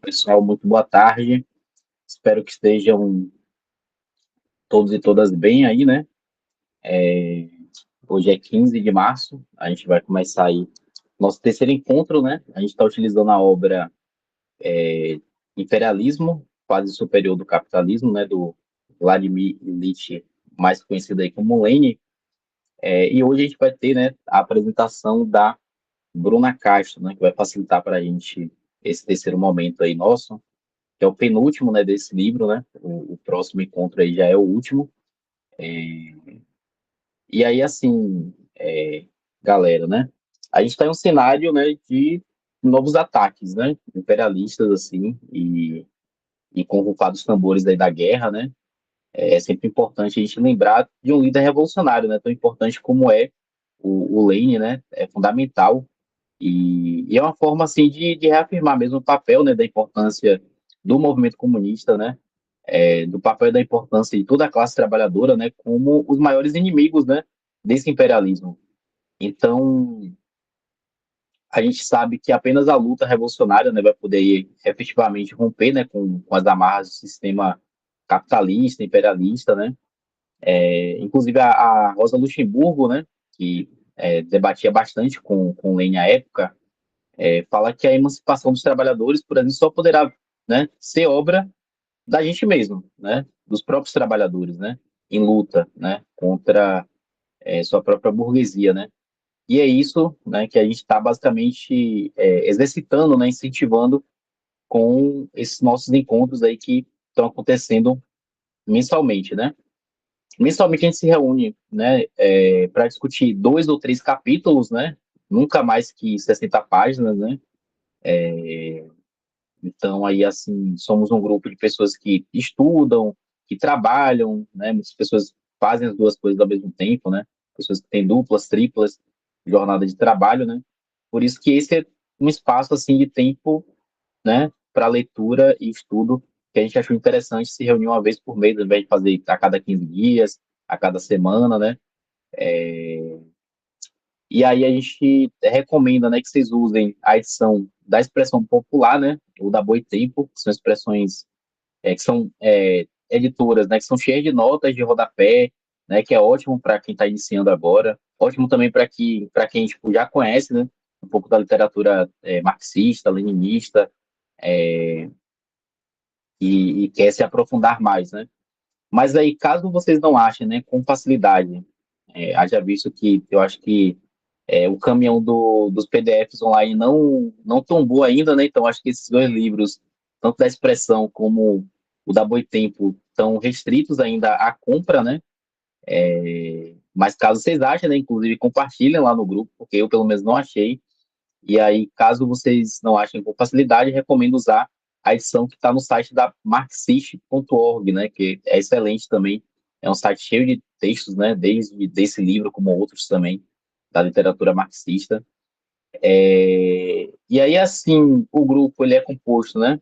Pessoal, muito boa tarde. Espero que estejam todos e todas bem aí, né? Hoje é 15 de março, a gente vai começar aí nosso terceiro encontro, né? A gente está utilizando a obra Imperialismo, Fase Superior do Capitalismo, né? Do Vladimir Ilyich, mais conhecido aí como Lenin. E hoje a gente vai ter, né, a apresentação da Bruna Castro, né? Que vai facilitar para a gente esse terceiro momento aí nosso, que é o penúltimo, né, desse livro, né? O próximo encontro aí já é o último. E aí, assim, galera, né? A gente está em um cenário, né, de novos ataques, né? Imperialistas, assim, e com o dos tambores aí da guerra, né? É sempre importante a gente lembrar de um líder revolucionário, né? Tão importante como é o Lenin, né? É fundamental. E é uma forma, assim, de reafirmar mesmo o papel, né, da importância do movimento comunista, né? Do papel e da importância de toda a classe trabalhadora, né? Como os maiores inimigos, né? Desse imperialismo. Então, a gente sabe que apenas a luta revolucionária, né, vai poder efetivamente romper, né, com as amarras do sistema capitalista, imperialista, né? Inclusive a Rosa Luxemburgo, né, que debatia bastante com Lenin à época, fala que a emancipação dos trabalhadores, por exemplo, só poderá, né, ser obra da gente mesmo, né, dos próprios trabalhadores, né, em luta, né, contra sua própria burguesia, né? E é isso, né, que a gente está basicamente exercitando, né, incentivando com esses nossos encontros aí que estão acontecendo mensalmente, né? Mensalmente a gente se reúne, né, para discutir 2 ou 3 capítulos, né? Nunca mais que 60 páginas, né? Então aí assim somos um grupo de pessoas que estudam, que trabalham, né? Muitas pessoas fazem as duas coisas ao mesmo tempo, né? Pessoas que têm duplas, triplas jornada de trabalho, né? Por isso que esse é um espaço assim de tempo, né, para leitura e estudo que a gente achou interessante se reunir uma vez por mês, ao invés de fazer a cada 15 dias, a cada semana, né? E aí a gente recomenda, né, que vocês usem a edição da expressão popular, né, ou da Boitempo, que são expressões que são editoras, né, que são cheias de notas de rodapé, né, que é ótimo para quem está iniciando agora, ótimo também para quem tipo, já conhece, né, um pouco da literatura marxista, leninista, e quer se aprofundar mais, né? Mas aí, caso vocês não achem, né, com facilidade, haja visto que eu acho que o caminhão dos PDFs online não tombou ainda, né? Então, acho que esses 2 livros, tanto da expressão como o da Boitempo, estão restritos ainda à compra, né? Mas caso vocês achem, né, inclusive compartilhem lá no grupo, porque eu pelo menos não achei. E aí, caso vocês não achem com facilidade, recomendo usar a edição que está no site da marxist.org, né, que é excelente também. É um site cheio de textos, né, desde desse livro como outros também da literatura marxista. E aí, assim, o grupo ele é composto, né,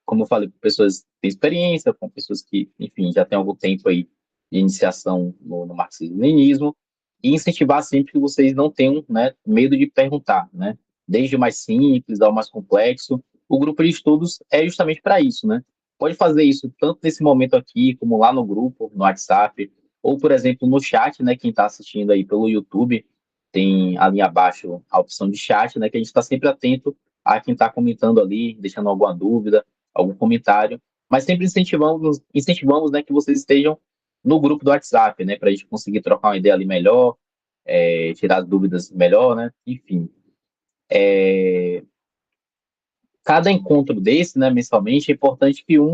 como eu falei, por pessoas que têm experiência, com pessoas que, enfim, já têm algum tempo aí de iniciação no marxismo-leninismo, e incentivar sempre que vocês não tenham, né, medo de perguntar, né, desde o mais simples ao mais complexo. O grupo de estudos é justamente para isso, né? Pode fazer isso tanto nesse momento aqui, como lá no grupo, no WhatsApp, ou, por exemplo, no chat, né, quem está assistindo aí pelo YouTube, tem ali abaixo a opção de chat, né, que a gente está sempre atento a quem está comentando ali, deixando alguma dúvida, algum comentário, mas sempre incentivamos, né, que vocês estejam no grupo do WhatsApp, né, para a gente conseguir trocar uma ideia ali melhor, tirar as dúvidas melhor, né, enfim. Cada encontro desse, né, mensalmente, é importante que 1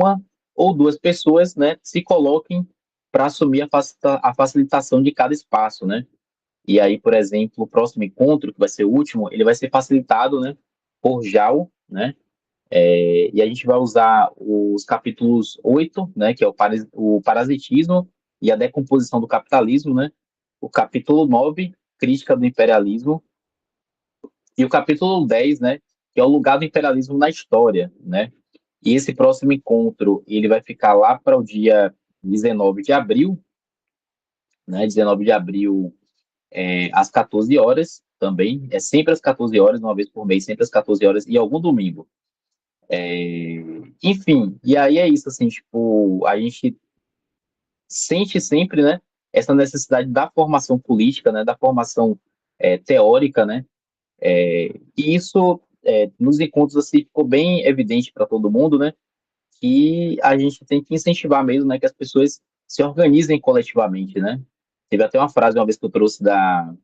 ou 2 pessoas, né, se coloquem para assumir a facilitação de cada espaço, né. E aí, por exemplo, o próximo encontro, que vai ser o último, ele vai ser facilitado, né, por Jal, né, e a gente vai usar os capítulos 8, né, que é o parasitismo e a decomposição do capitalismo, né? O capítulo 9, crítica do imperialismo, e o capítulo 10, né, que é o lugar do imperialismo na história, né? E esse próximo encontro, ele vai ficar lá para o dia 19 de abril, né? 19 de abril, às 14 horas também, é sempre às 14 horas, uma vez por mês, sempre às 14 horas, e algum domingo. Enfim, e aí é isso, assim, tipo, a gente sente sempre, né, essa necessidade da formação política, né, da formação teórica, né, e isso, nos encontros, assim, ficou bem evidente para todo mundo, né, que a gente tem que incentivar mesmo, né, que as pessoas se organizem coletivamente, né. Teve até uma frase uma vez que eu trouxe da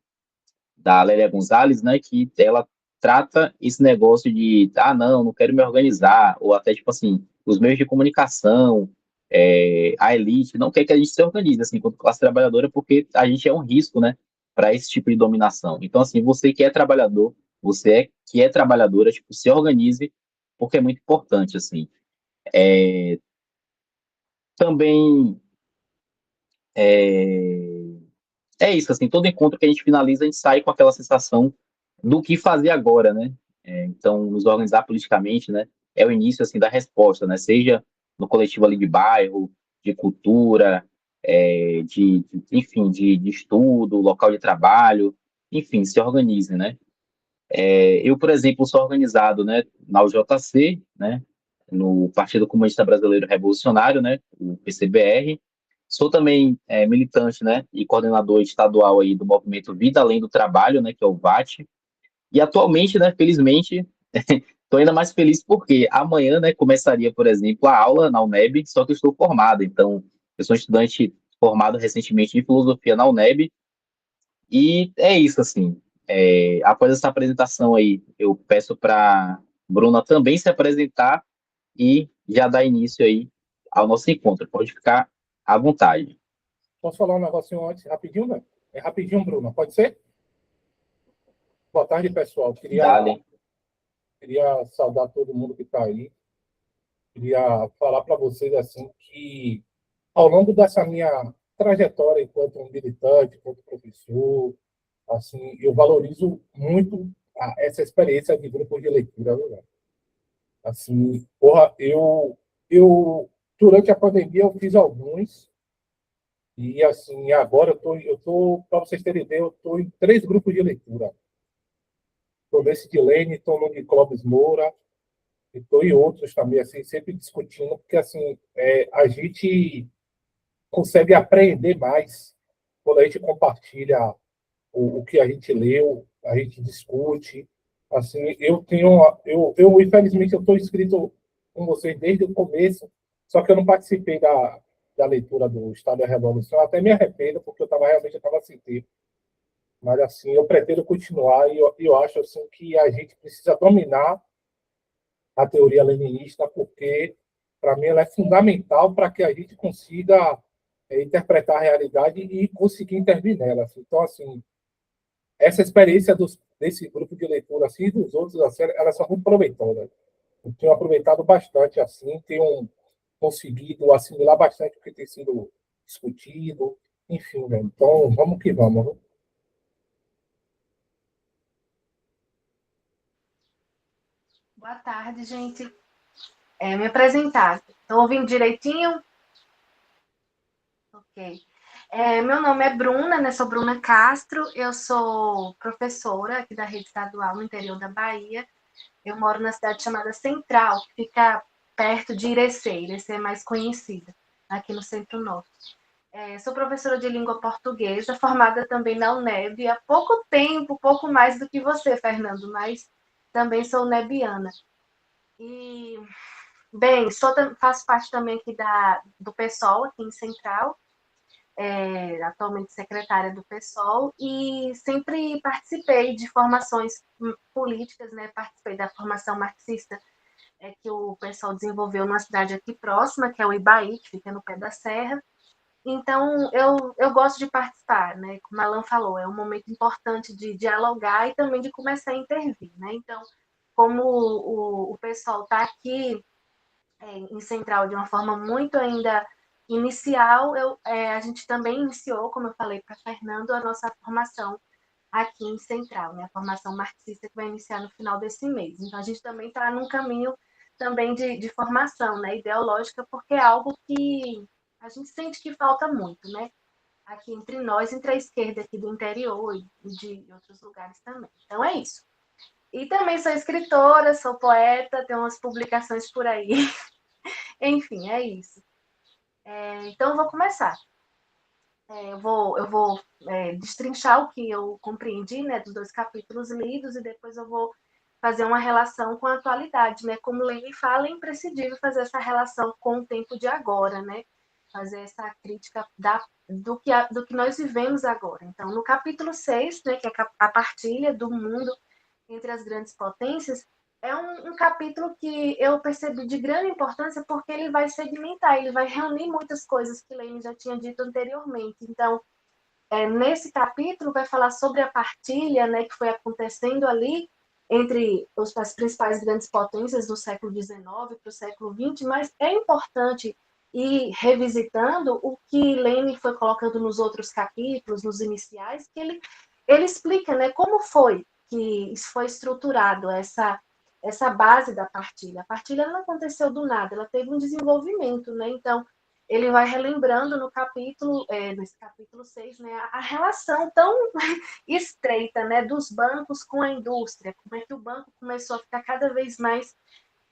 Lélia Gonzalez, né, que ela trata esse negócio de, ah, não, não quero me organizar, ou até, tipo assim, os meios de comunicação, a elite, não quer que a gente se organize, assim, enquanto classe trabalhadora, porque a gente é um risco, né, para esse tipo de dominação. Então, assim, você que é trabalhador, que é trabalhadora, tipo, se organize, porque é muito importante, assim. Também é, é isso, assim, todo encontro que a gente finaliza, a gente sai com aquela sensação do que fazer agora, né? Então, nos organizar politicamente, né? É o início, assim, da resposta, né? Seja no coletivo ali de bairro, de cultura, enfim, de estudo, local de trabalho, enfim, se organize, né? Eu, por exemplo, sou organizado, né, na UJC, né, no Partido Comunista Brasileiro Revolucionário, né, o PCBR. Sou também militante, né, e coordenador estadual aí do movimento Vida Além do Trabalho, né, que é o VAT. E atualmente, né, felizmente, estou ainda mais feliz porque amanhã, né, começaria, por exemplo, a aula na UNEB, só que eu estou formado. Então, eu sou estudante formado recentemente em filosofia na UNEB e é isso, assim. Após essa apresentação aí, eu peço para Bruna também se apresentar e já dar início aí ao nosso encontro. Pode ficar à vontade. Posso falar um negocinho antes, rapidinho, né? É rapidinho, Bruno, pode ser? Boa tarde, pessoal. Dale. Queria saudar todo mundo que está aí. Queria falar para vocês assim que ao longo dessa minha trajetória enquanto um militante, enquanto professor, assim, eu valorizo muito essa experiência de grupo de leitura, né? Assim, porra, eu durante a pandemia eu fiz alguns e assim, agora eu tô para vocês terem ideia, eu tô em 3 grupos de leitura. Estou nesse de Lênin, estou no de Clóvis Moura, e estou em outros também, assim, sempre discutindo, porque assim, a gente consegue aprender mais quando a gente compartilha o que a gente leu, a gente discute. Assim, infelizmente, eu estou inscrito com vocês desde o começo, só que eu não participei da leitura do Estado da Revolução, até me arrependo, porque realmente estava sem tempo. Mas, assim, eu pretendo continuar e eu acho assim, que a gente precisa dominar a teoria leninista, porque, para mim, ela é fundamental para que a gente consiga interpretar a realidade e conseguir intervir nela. Então, assim, essa experiência desse grupo de leitura assim, e dos outros, assim, elas são muito proveitosas. Eu tenho aproveitado bastante, assim, tenho conseguido assimilar bastante o que tem sido discutido, enfim, né? Então, vamos que vamos. Né? Boa tarde, gente. Me apresentar. Estão ouvindo direitinho? Ok. Meu nome é Bruna, né? Sou Bruna Castro. Eu sou professora aqui da rede estadual no interior da Bahia. Eu moro na cidade chamada Central, que fica perto de Irecê. Irecê é mais conhecida, aqui no Centro-Norte. Sou professora de língua portuguesa, formada também na UNEB há pouco tempo, pouco mais do que você, Fernando, mas também sou nebiana. E bem, faço parte também aqui do PSOL, aqui em Central, atualmente secretária do PSOL, e sempre participei de formações políticas, né? Participei da formação marxista que o PSOL desenvolveu numa cidade aqui próxima, que é o Ibaí, que fica no pé da serra. Então, eu gosto de participar, né? Como a Alan falou, é um momento importante de dialogar e também de começar a intervir, né? Então, como o pessoal está aqui em Central de uma forma muito ainda inicial, a gente também iniciou, como eu falei para Fernando, a nossa formação aqui em Central, né? A formação marxista que vai iniciar no final desse mês. Então, a gente também está num caminho também de formação, né? Ideológica, porque é algo que a gente sente que falta muito, né? Aqui entre nós, entre a esquerda aqui do interior e de outros lugares também. Então, é isso. E também sou escritora, sou poeta, tenho umas publicações por aí. Enfim, é isso. Então, eu vou começar. Eu vou destrinchar o que eu compreendi, né, dos 2 capítulos lidos, e depois eu vou fazer uma relação com a atualidade, né? Como Lenin fala, é imprescindível fazer essa relação com o tempo de agora, né? Fazer essa crítica do que nós vivemos agora. Então, no capítulo 6, né, que é a partilha do mundo entre as grandes potências, é um capítulo que eu percebi de grande importância porque ele vai segmentar, ele vai reunir muitas coisas que Lenin já tinha dito anteriormente. Então, nesse capítulo vai falar sobre a partilha, né, que foi acontecendo ali entre as principais grandes potências do século XIX para o século XX, mas é importante ir revisitando o que Lenin foi colocando nos outros capítulos, nos iniciais, que ele explica, né, como foi que foi estruturado essa base da partilha. A partilha não aconteceu do nada, ela teve um desenvolvimento, né? Então, ele vai relembrando nesse capítulo 6, né, a relação tão estreita, né, dos bancos com a indústria, como é que o banco começou a ficar cada vez mais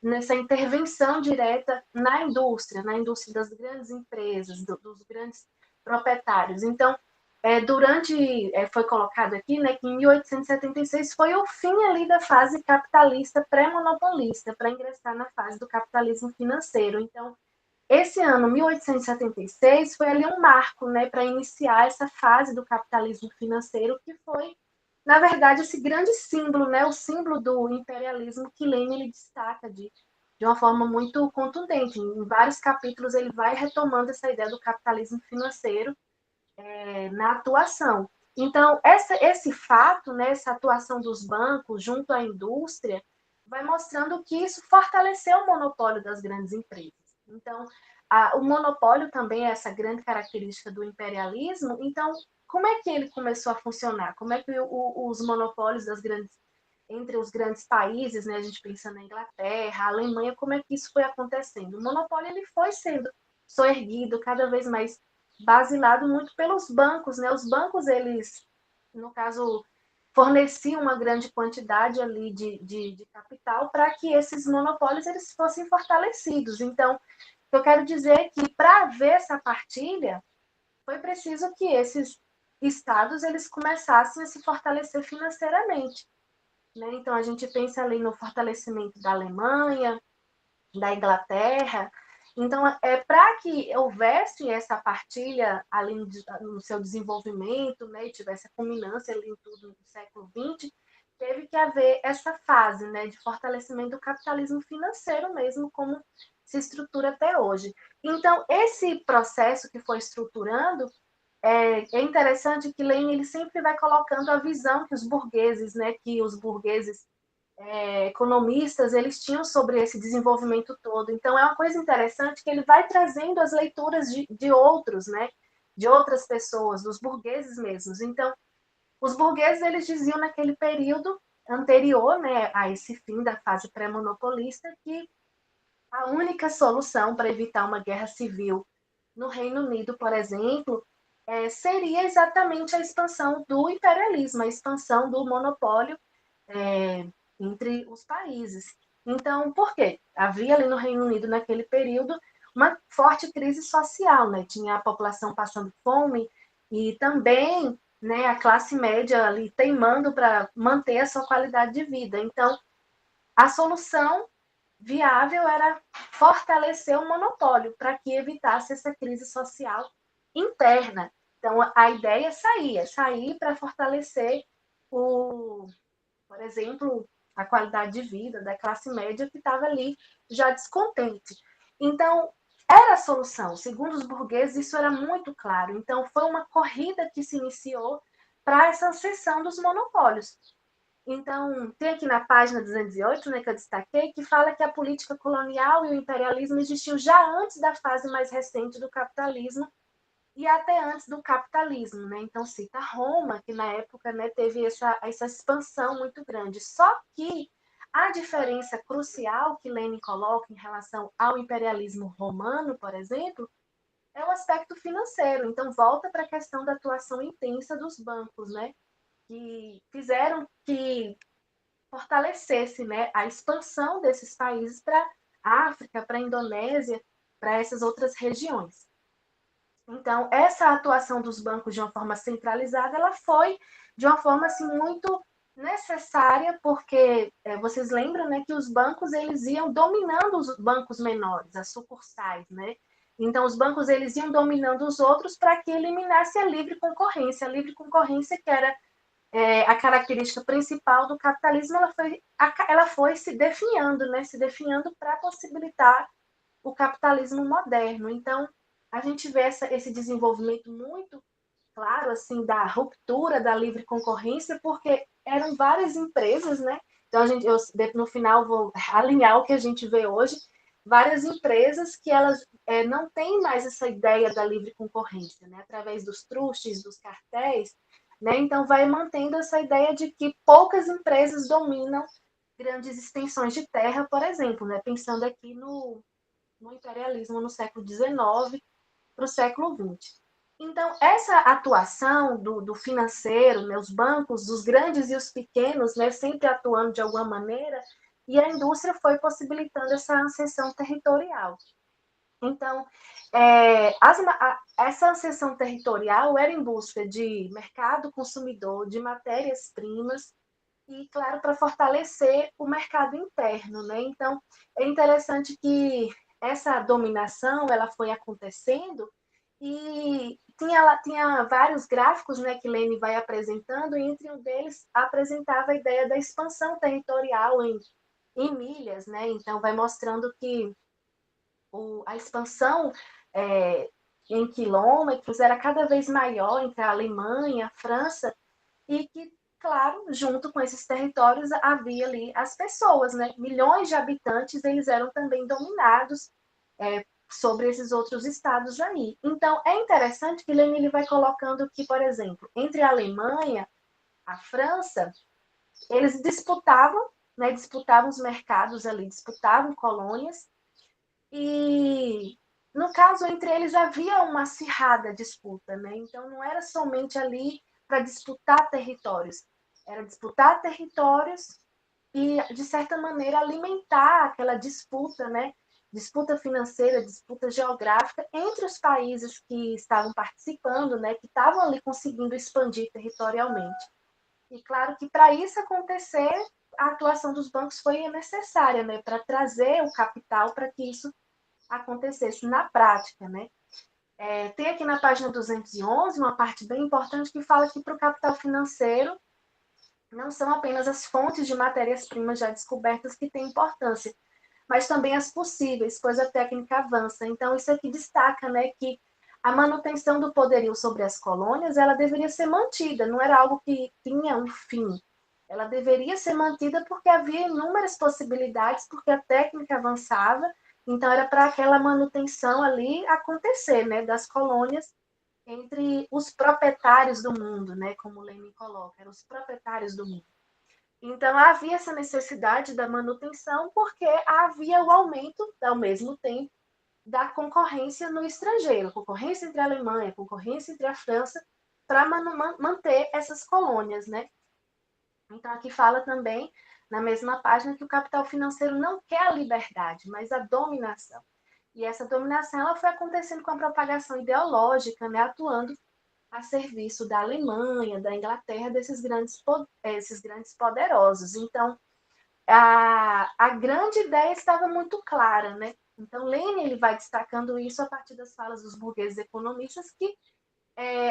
nessa intervenção direta na indústria das grandes empresas, dos grandes proprietários. Então, foi colocado aqui, né, que em 1876 foi o fim ali da fase capitalista pré-monopolista, para ingressar na fase do capitalismo financeiro. Então, esse ano, 1876, foi ali um marco, né, para iniciar essa fase do capitalismo financeiro, que foi, na verdade, esse grande símbolo, né, o símbolo do imperialismo que Lenin ele destaca de uma forma muito contundente. Em vários capítulos ele vai retomando essa ideia do capitalismo financeiro na atuação. Então, esse fato, né, essa atuação dos bancos junto à indústria, vai mostrando que isso fortaleceu o monopólio das grandes empresas. Então, o monopólio também é essa grande característica do imperialismo. Então, como é que ele começou a funcionar? Como é que os monopólios entre os grandes países, né, a gente pensa na Inglaterra, a Alemanha, como é que isso foi acontecendo? O monopólio ele foi sendo soerguido cada vez mais basilado muito pelos bancos, né? Os bancos, eles, no caso, forneciam uma grande quantidade ali de capital para que esses monopólios eles fossem fortalecidos. Então, eu quero dizer é que para haver essa partilha, foi preciso que esses estados eles começassem a se fortalecer financeiramente, né? Então, a gente pensa ali no fortalecimento da Alemanha, da Inglaterra. Então, para que houvesse essa partilha ali no seu desenvolvimento, né, e tivesse a culminância ali em tudo no século XX, teve que haver essa fase, né, de fortalecimento do capitalismo financeiro mesmo, como se estrutura até hoje. Então, esse processo que foi estruturando, é interessante que Lenin ele sempre vai colocando a visão que os burgueses economistas eles tinham sobre esse desenvolvimento todo. Então, é uma coisa interessante que ele vai trazendo as leituras de outros, né? De outras pessoas, dos burgueses mesmos. Então, os burgueses eles diziam naquele período anterior, né, a esse fim da fase pré-monopolista, que a única solução para evitar uma guerra civil no Reino Unido, por exemplo, seria exatamente a expansão do imperialismo, a expansão do monopólio é, entre os países. Então, por quê? Havia ali no Reino Unido, naquele período, uma forte crise social, né? Tinha a população passando fome e também, né, a classe média ali teimando para manter a sua qualidade de vida. Então, a solução viável era fortalecer o monopólio para que evitasse essa crise social interna. Então, a ideia é sair para fortalecer por exemplo, a qualidade de vida da classe média que estava ali já descontente. Então, era a solução. Segundo os burgueses, isso era muito claro. Então, foi uma corrida que se iniciou para essa ascensão dos monopólios. Então, tem aqui na página 208, né, que eu destaquei, que fala que a política colonial e o imperialismo existiam já antes da fase mais recente do capitalismo e até antes do capitalismo, né? Então cita Roma, que na época, né, teve essa expansão muito grande. Só que a diferença crucial que Lenin coloca em relação ao imperialismo romano, por exemplo, é o aspecto financeiro. Então volta para a questão da atuação intensa dos bancos, né? Que fizeram que fortalecesse, né, a expansão desses países para a África, para a Indonésia, para essas outras regiões. Então, essa atuação dos bancos de uma forma centralizada, ela foi de uma forma assim muito necessária, porque vocês lembram, né, que os bancos eles iam dominando os bancos menores, as sucursais, né? Então, os bancos eles iam dominando os outros para que eliminasse a livre concorrência. A livre concorrência, que era a característica principal do capitalismo, ela foi se definhando, né? Se definhando para possibilitar o capitalismo moderno. Então, a gente vê esse desenvolvimento muito claro, assim, da ruptura da livre concorrência, porque eram várias empresas, né? Então, no final, vou alinhar o que a gente vê hoje, várias empresas que elas não têm mais essa ideia da livre concorrência, né? Através dos trustes, dos cartéis, né? Então, vai mantendo essa ideia de que poucas empresas dominam grandes extensões de terra, por exemplo, né? Pensando aqui no imperialismo no século XIX para o século XX. Então, essa atuação do financeiro, né, os bancos, os grandes e os pequenos, né, sempre atuando de alguma maneira, e a indústria foi possibilitando essa ascensão territorial. Então, essa ascensão territorial era em busca de mercado consumidor, de matérias-primas, e, claro, para fortalecer o mercado interno, né? Então, é interessante que essa dominação ela foi acontecendo e tinha vários gráficos, né, que Lênin vai apresentando, e entre um deles apresentava a ideia da expansão territorial em milhas, né? Então, vai mostrando que a expansão em quilômetros era cada vez maior entre a Alemanha, a França, e que, claro, junto com esses territórios havia ali as pessoas, né? Milhões de habitantes, eles eram também dominados sobre esses outros estados aí. Então, é interessante que Lenin ele vai colocando que, por exemplo, entre a Alemanha, a França, eles disputavam, né? Disputavam os mercados ali, disputavam colônias, e no caso entre eles havia uma acirrada disputa, né? Então não era somente ali para disputar territórios, era disputar territórios e de certa maneira alimentar aquela disputa, né? Disputa financeira, disputa geográfica entre os países que estavam participando, né? Que estavam ali conseguindo expandir territorialmente. E claro que para isso acontecer, a atuação dos bancos foi necessária, né? Para trazer o capital para que isso acontecesse na prática, né? Tem aqui na página 211 uma parte bem importante que fala que para o capital financeiro não são apenas as fontes de matérias-primas já descobertas que têm importância, mas também as possíveis, pois a técnica avança. Então, isso aqui destaca, né, que a manutenção do poderio sobre as colônias, ela deveria ser mantida, não era algo que tinha um fim. Ela deveria ser mantida porque havia inúmeras possibilidades, porque a técnica avançava, então era para aquela manutenção ali acontecer, né, das colônias entre os proprietários do mundo, né, como Lenin coloca, eram os proprietários do mundo. Então, havia essa necessidade da manutenção porque havia o aumento, ao mesmo tempo, da concorrência no estrangeiro, concorrência entre a Alemanha, concorrência entre a França, para manter essas colônias, né? Então, aqui fala também, na mesma página, que o capital financeiro não quer a liberdade, mas a dominação. E essa dominação ela foi acontecendo com a propagação ideológica, né, atuando a serviço da Alemanha, da Inglaterra, esses grandes poderosos. Então, a grande ideia estava muito clara, né? Então, Lenin ele vai destacando isso a partir das falas dos burgueses economistas, que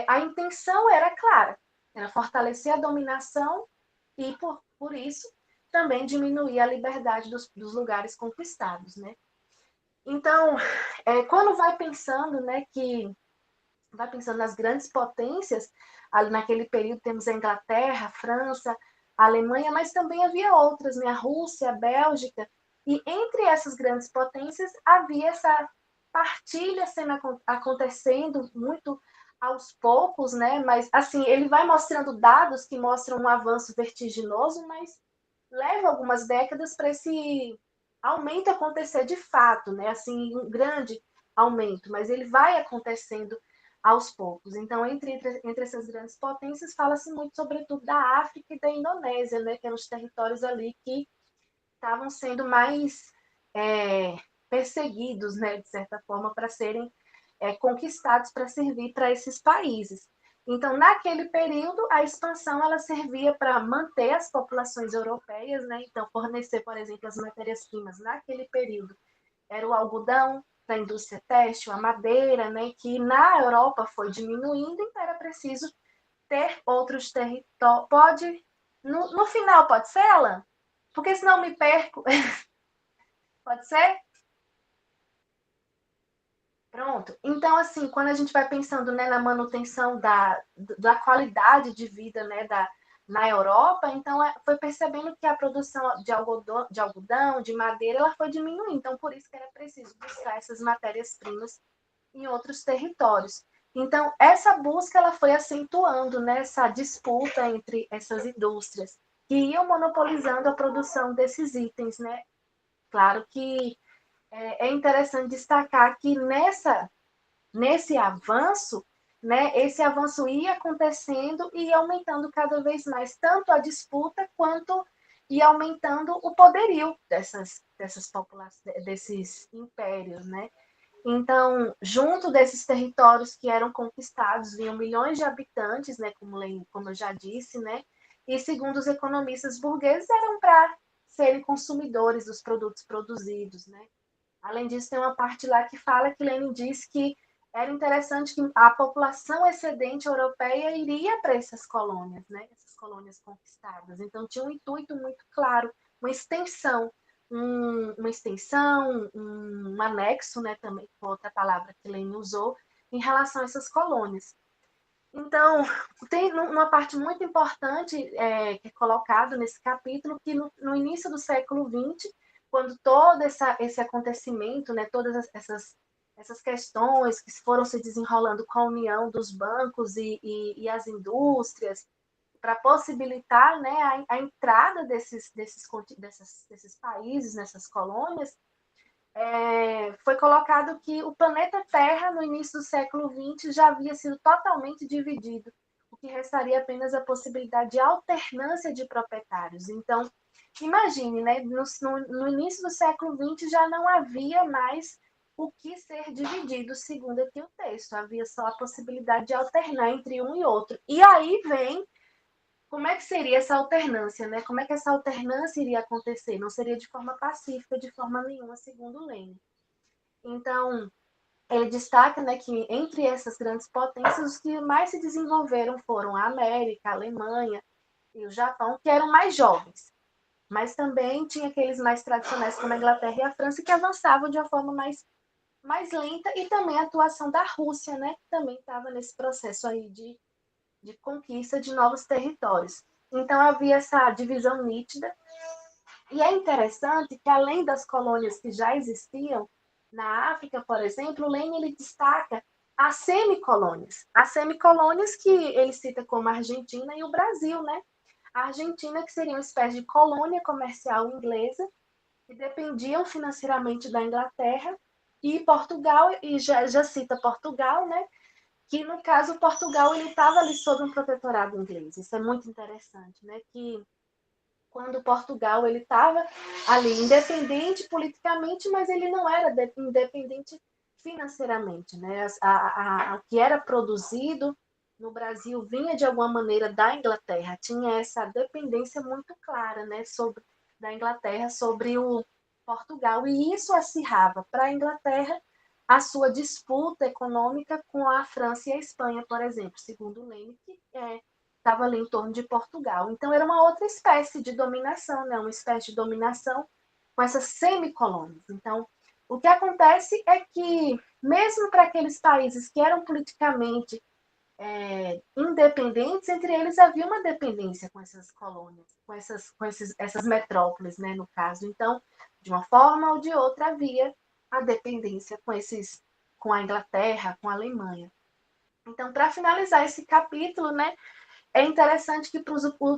a intenção era clara, era fortalecer a dominação e, por isso, também diminuir a liberdade dos lugares conquistados, né? Então, quando vai pensando, né, que vai pensando nas grandes potências, ali naquele período temos a Inglaterra, a França, a Alemanha, mas também havia outras, né? A Rússia, a Bélgica, e entre essas grandes potências havia essa partilha acontecendo muito aos poucos, né? Mas assim, ele vai mostrando dados que mostram um avanço vertiginoso, mas leva algumas décadas para esse aumento acontecer de fato, né? Assim, um grande aumento, mas ele vai acontecendo aos poucos. Então, entre essas grandes potências, fala-se muito, sobretudo, da África e da Indonésia, né, que eram os territórios ali que estavam sendo mais perseguidos, né, de certa forma, para serem conquistados para servir para esses países. Então, naquele período, a expansão ela servia para manter as populações europeias, né? Então, fornecer, por exemplo, as matérias-primas naquele período era o algodão para a indústria têxtil, a madeira, né? Que na Europa foi diminuindo, então era preciso ter outros territórios. Pode, no final, pode ser, Alan? Porque senão me perco. Pode ser? Pronto. Então, assim, quando a gente vai pensando, né, na manutenção da qualidade de vida, né, na Europa, então foi percebendo que a produção de algodão, de madeira, ela foi diminuindo. Então, por isso que era preciso buscar essas matérias-primas em outros territórios. Então, essa busca ela foi acentuando, né, essa disputa entre essas indústrias que iam monopolizando a produção desses itens, né? Claro que é interessante destacar que nesse avanço, né, esse avanço ia acontecendo e ia aumentando cada vez mais, tanto a disputa quanto ia aumentando o poderio dessas populações, desses impérios, né? Então, junto desses territórios que eram conquistados, vinham milhões de habitantes, né, como eu já disse, né? E segundo os economistas burgueses, eram para serem consumidores dos produtos produzidos, né? Além disso, tem uma parte lá que fala que Lenin diz que era interessante que a população excedente europeia iria para essas colônias, né? Essas colônias conquistadas. Então, tinha um intuito muito claro, uma extensão, um anexo, né? Também, outra palavra que Lenin usou, em relação a essas colônias. Então, tem uma parte muito importante que é colocado nesse capítulo, que no início do século XX, quando todo esse acontecimento, né, todas essas questões que foram se desenrolando com a união dos bancos e as indústrias, para possibilitar, né, a entrada desses países, nessas colônias, foi colocado que o planeta Terra, no início do século XX, já havia sido totalmente dividido, o que restaria apenas a possibilidade de alternância de proprietários. Então, imagine, né, no início do século XX já não havia mais o que ser dividido, segundo aqui o texto, havia só a possibilidade de alternar entre um e outro. E aí vem como é que seria essa alternância, né? Como é que essa alternância iria acontecer? Não seria de forma pacífica, de forma nenhuma, segundo Lenin. Então, ele destaca, né, que entre essas grandes potências, os que mais se desenvolveram foram a América, a Alemanha e o Japão, que eram mais jovens. Mas também tinha aqueles mais tradicionais, como a Inglaterra e a França, que avançavam de uma forma mais lenta, e também a atuação da Rússia, né, que também estava nesse processo aí de conquista de novos territórios. Então havia essa divisão nítida, e é interessante que além das colônias que já existiam na África, por exemplo, Lenin ele destaca as semicolônias. As semicolônias que ele cita como a Argentina e o Brasil, né? A Argentina, que seria uma espécie de colônia comercial inglesa, que dependiam financeiramente da Inglaterra, e Portugal, e já cita Portugal, né? Que no caso Portugal ele estava ali sob um protetorado inglês. Isso é muito interessante, né? Que quando Portugal ele estava ali independente politicamente, mas ele não era independente financeiramente, né? O que era produzido no Brasil vinha de alguma maneira da Inglaterra, tinha essa dependência muito clara, né, da Inglaterra sobre o Portugal, e isso acirrava para a Inglaterra a sua disputa econômica com a França e a Espanha, por exemplo, segundo Lenin, que estava ali em torno de Portugal. Então, era uma outra espécie de dominação, né? Uma espécie de dominação com essas semicolônias. Então, o que acontece é que, mesmo para aqueles países que eram politicamente independentes, entre eles havia uma dependência com essas colônias, essas metrópoles, né, no caso. Então, de uma forma ou de outra, havia a dependência com a Inglaterra, com a Alemanha. Então, para finalizar esse capítulo, né, é interessante que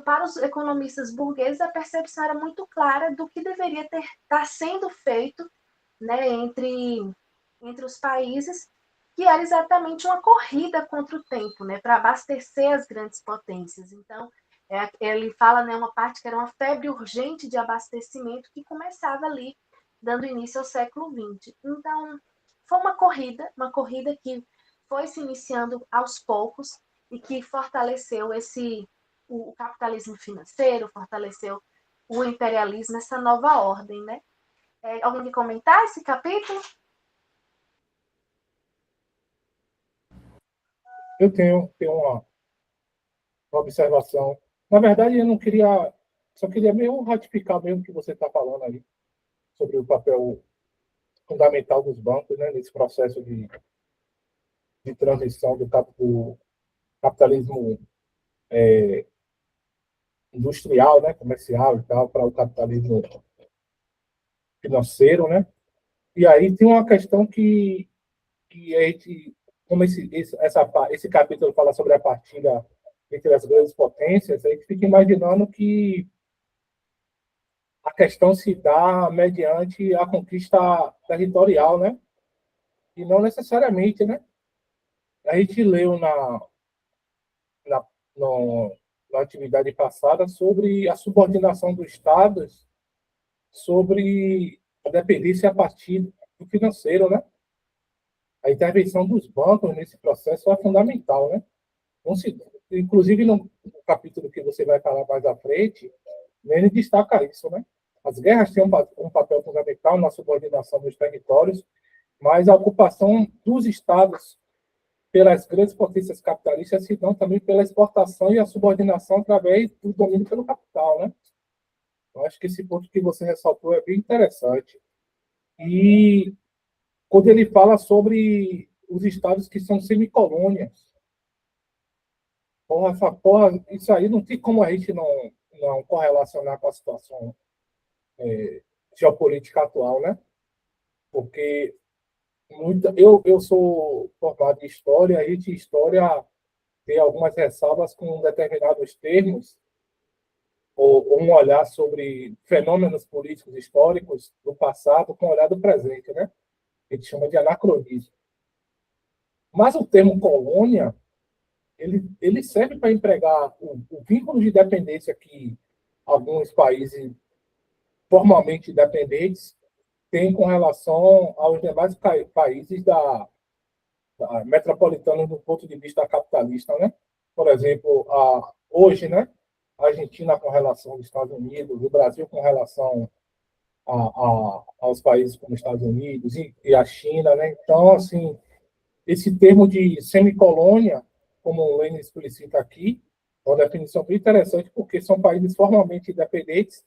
para os economistas burgueses a percepção era muito clara do que deveria estar sendo feito, né, entre os países, que era exatamente uma corrida contra o tempo, né, para abastecer as grandes potências. Então, ele fala, né, uma parte que era uma febre urgente de abastecimento que começava ali, dando início ao século XX. Então, foi uma corrida que foi se iniciando aos poucos e que fortaleceu o capitalismo financeiro, fortaleceu o imperialismo, essa nova ordem, né? Alguém quer comentar esse capítulo? Eu tenho uma observação. Na verdade, eu não queria, só queria meio ratificar mesmo o que você está falando aí sobre o papel fundamental dos bancos, né, nesse processo de transição do capitalismo industrial, né, comercial e tal, para o capitalismo financeiro, né? E aí tem uma questão que a gente, como esse capítulo fala sobre a partida entre as grandes potências, a gente fica imaginando que a questão se dá mediante a conquista territorial, né? E não necessariamente, né? A gente leu na, no, na atividade passada sobre a subordinação dos estados sobre a dependência a partir do financeiro, né? A intervenção dos bancos nesse processo é fundamental, né? Inclusive, no capítulo que você vai falar mais à frente, ele destaca isso, né? As guerras têm um papel fundamental na subordinação dos territórios, mas a ocupação dos estados pelas grandes potências capitalistas se dão também pela exportação e a subordinação através do domínio pelo capital, né? Eu acho que esse ponto que você ressaltou é bem interessante. E quando ele fala sobre os estados que são semicolônias, porra, isso aí não tem como a gente não correlacionar com a situação geopolítica atual, né? Porque eu sou formado em história, e de história tem algumas ressalvas com determinados termos, ou um olhar sobre fenômenos políticos históricos do passado com o olhar do presente, né? A gente chama de anacronismo. Mas o termo colônia, ele serve para empregar o vínculo de dependência que alguns países formalmente dependentes têm com relação aos demais países da metropolitana do ponto de vista capitalista, né? Por exemplo, hoje, né? A Argentina com relação aos Estados Unidos, o Brasil com relação aos países como Estados Unidos e a China, né? Então, assim, esse termo de semicolônia, como o Lenin explicita aqui, é uma definição bem interessante, porque são países formalmente independentes,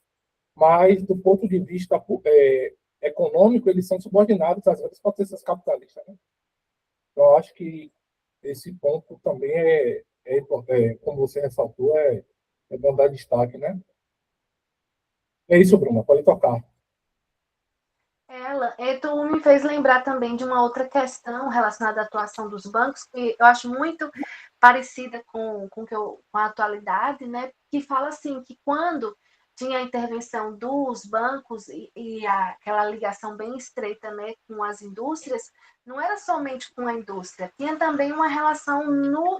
mas, do ponto de vista econômico, eles são subordinados às grandes potências capitalistas. Né? Então, acho que esse ponto também como você ressaltou, é bom dar destaque. Né? É isso, Bruna, pode tocar. Tu me fez lembrar também de uma outra questão relacionada à atuação dos bancos, que eu acho muito parecida com a atualidade, né? Que fala assim que quando tinha a intervenção dos bancos e aquela ligação bem estreita, né, com as indústrias, não era somente com a indústria, tinha também uma relação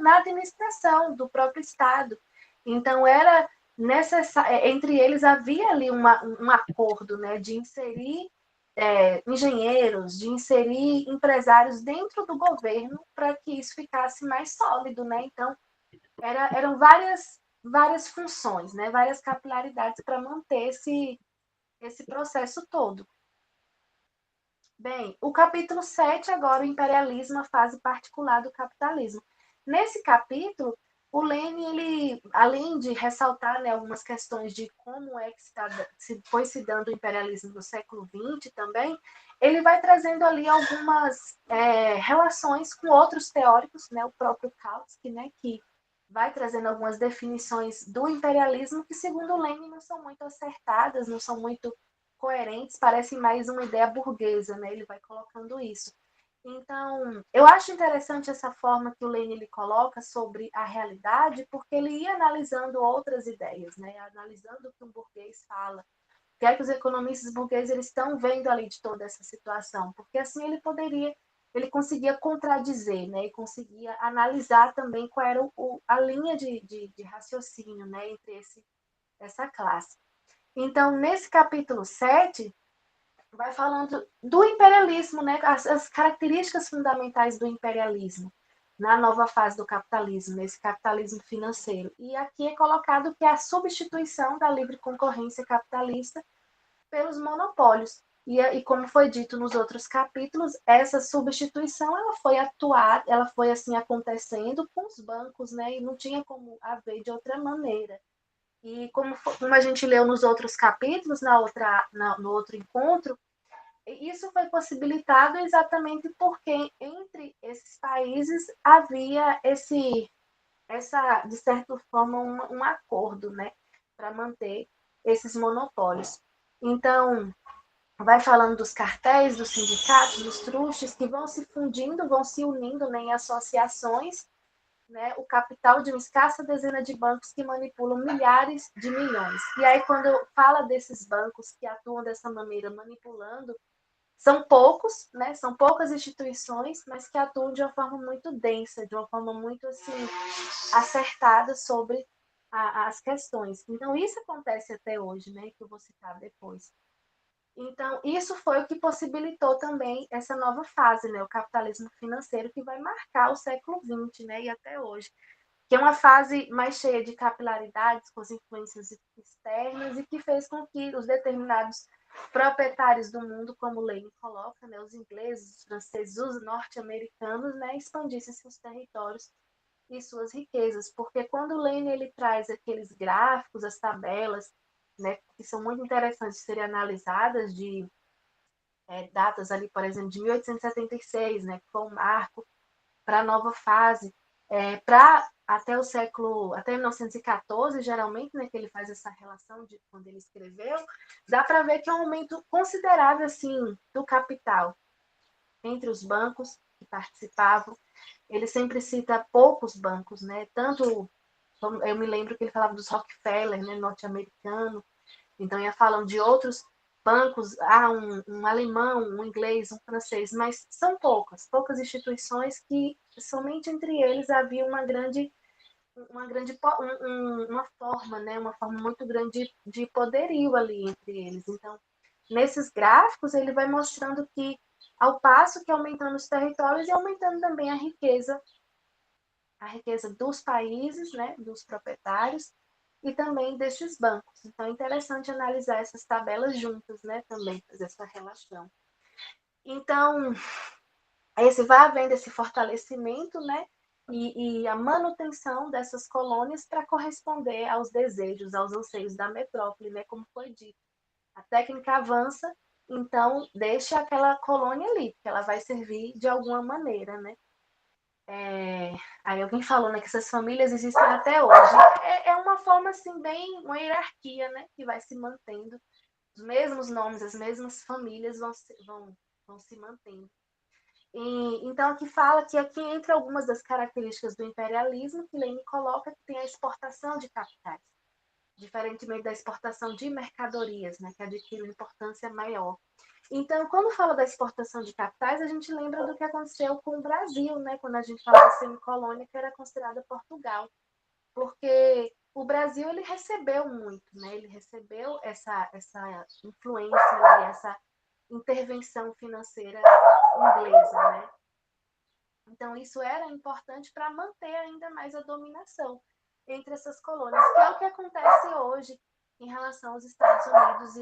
na administração do próprio Estado. Então era necessário, entre eles havia ali um acordo, né, de inserir engenheiros, de inserir empresários dentro do governo para que isso ficasse mais sólido, né? Então, eram várias funções, né? Várias capilaridades para manter esse processo todo. Bem, o capítulo 7, agora, o imperialismo, a fase particular do capitalismo. Nesse capítulo, o Lenin, ele, além de ressaltar, né, algumas questões de como é que foi se dando o imperialismo do século XX também, ele vai trazendo ali algumas relações com outros teóricos, né, o próprio Kautsky, né, que vai trazendo algumas definições do imperialismo que, segundo Lenin, não são muito acertadas, não são muito coerentes, parecem mais uma ideia burguesa, né? Ele vai colocando isso. Então, eu acho interessante essa forma que o Lenin ele coloca sobre a realidade, porque ele ia analisando outras ideias, né? Analisando o que um burguês fala, o que é que os economistas burgueses eles estão vendo ali de toda essa situação, porque assim ele poderia ele conseguia contradizer, né? E conseguia analisar também qual era a linha de raciocínio, né? Entre essa classe. Então, nesse capítulo 7, vai falando do imperialismo, né? As características fundamentais do imperialismo na nova fase do capitalismo, nesse capitalismo financeiro. E aqui é colocado que é a substituição da livre concorrência capitalista pelos monopólios. E como foi dito nos outros capítulos, essa substituição ela foi assim acontecendo com os bancos, né? E não tinha como haver de outra maneira. E como a gente leu nos outros capítulos, no outro encontro, isso foi possibilitado exatamente porque entre esses países havia de certa forma, um acordo, né, para manter esses monopólios. Então, vai falando dos cartéis, dos sindicatos, dos trustes, que vão se fundindo, vão se unindo, né, em associações, né, o capital de uma escassa dezena de bancos que manipulam milhares de milhões. E aí, quando fala desses bancos que atuam dessa maneira, manipulando, são poucos, né? São poucas instituições, mas que atuam de uma forma muito densa, de uma forma muito assim acertada sobre as questões. Então isso acontece até hoje, né? Que eu vou citar depois. Então isso foi o que possibilitou também essa nova fase, né? O capitalismo financeiro que vai marcar o século XX, né? E até hoje, que é uma fase mais cheia de capilaridades, com as influências externas e que fez com que os determinados proprietários do mundo, como Lenin coloca, né, os ingleses, os franceses, os norte-americanos, né, expandissem seus territórios e suas riquezas, porque quando Lenin ele traz aqueles gráficos, as tabelas, né, que são muito interessantes de serem analisadas, de datas ali, por exemplo, de 1876, né, que foi um marco para a nova fase, para até 1914, geralmente, né, que ele faz essa relação de quando ele escreveu, dá para ver que é um aumento considerável assim do capital entre os bancos que participavam. Ele sempre cita poucos bancos, né? Tanto eu me lembro que ele falava dos Rockefeller, né, norte-americano. Então ia falando de outros bancos, um alemão, um inglês, um francês, mas são poucas instituições que somente entre eles havia uma forma, né, uma forma muito grande de poderio ali entre eles. Então, nesses gráficos ele vai mostrando que ao passo que aumentando os territórios e aumentando também a riqueza dos países, né, dos proprietários e também destes bancos. Então é interessante analisar essas tabelas juntas, né, também fazer essa relação. Então, esse vai havendo esse fortalecimento, né, e a manutenção dessas colônias para corresponder aos desejos, aos anseios da metrópole, né, como foi dito. A técnica avança, então deixa aquela colônia ali, porque ela vai servir de alguma maneira, né? Aí alguém falou, né, que essas famílias existem até hoje. É uma forma, assim, bem, uma hierarquia, né, que vai se mantendo. Os mesmos nomes, as mesmas famílias vão se mantendo. Então, aqui fala que aqui entre algumas das características do imperialismo, que Lenin coloca que tem a exportação de capitais, diferentemente da exportação de mercadorias, né, que adquire uma importância maior. Então, quando fala da exportação de capitais, a gente lembra do que aconteceu com o Brasil, né, quando a gente fala da semicolônia, que era considerada Portugal, porque o Brasil ele recebeu muito, né, ele recebeu essa influência, essa intervenção financeira inglesa, né? Então, isso era importante para manter ainda mais a dominação entre essas colônias, que é o que acontece hoje em relação aos Estados Unidos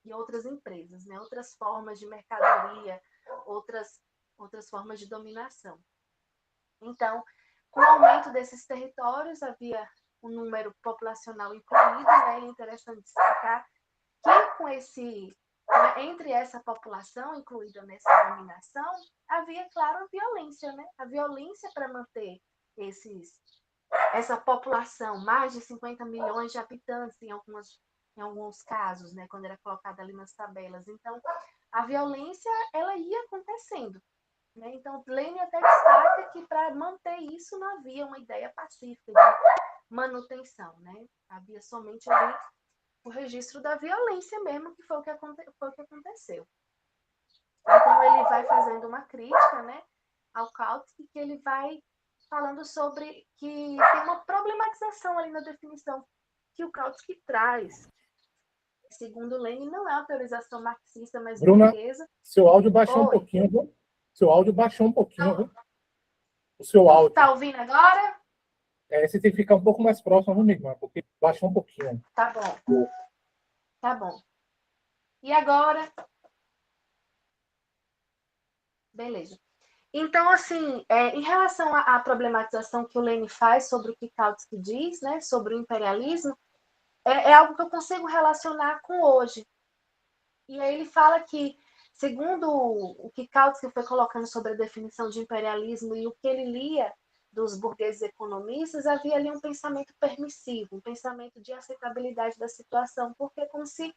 e outras empresas, né? Outras formas de mercadoria, outras formas de dominação. Então, com o aumento desses territórios, havia um número populacional incluído, né? É interessante destacar que entre essa população incluída nessa dominação, havia, claro, a violência, né? A violência para manter essa população, mais de 50 milhões de habitantes em alguns casos, né? Quando era colocada ali nas tabelas. Então, a violência, ela ia acontecendo. Né? Então, Lenin até destaca que para manter isso não havia uma ideia pacífica de manutenção, né? Havia somente ali o registro da violência mesmo, que foi o que aconteceu. Então, ele vai fazendo uma crítica, né, ao Kautsky, que ele vai falando sobre que tem uma problematização ali na definição que o Kautsky traz. Segundo Lenin, não é autorização marxista, mas Bruna, burguesa. seu áudio baixou um Oi. pouquinho, viu? Seu áudio baixou um pouquinho, viu? O seu áudio. Tá ouvindo agora? Você tem que ficar um pouco mais próximo do microfone, porque baixou um pouquinho. Tá bom. Tá bom. E agora? Beleza. Então, assim, em relação à problematização que o Lenin faz sobre o que Kautsky diz, né, sobre o imperialismo, é algo que eu consigo relacionar com hoje. E aí ele fala que, segundo o que Kautsky foi colocando sobre a definição de imperialismo e o que ele lia dos burgueses economistas, havia ali um pensamento permissivo, um pensamento de aceitabilidade da situação, porque é como se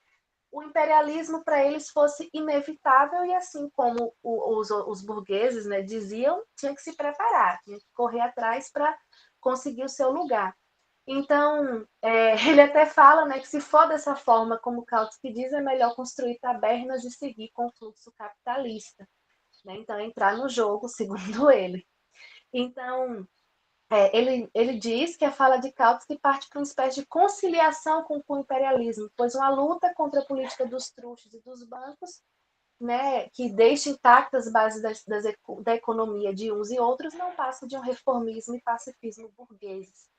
o imperialismo para eles fosse inevitável e assim como os burgueses, né, diziam, tinha que se preparar, tinha que correr atrás para conseguir o seu lugar. Então, ele até fala, né, que se for dessa forma, como Kautsky diz, é melhor construir tabernas e seguir com o fluxo capitalista. Né? Então, entrar no jogo, segundo ele. Então, ele diz que a fala de Kautsky parte para uma espécie de conciliação com o imperialismo, pois uma luta contra a política dos truxos e dos bancos, né, que deixa intactas as bases da economia de uns e outros, não passa de um reformismo e pacifismo burgueses.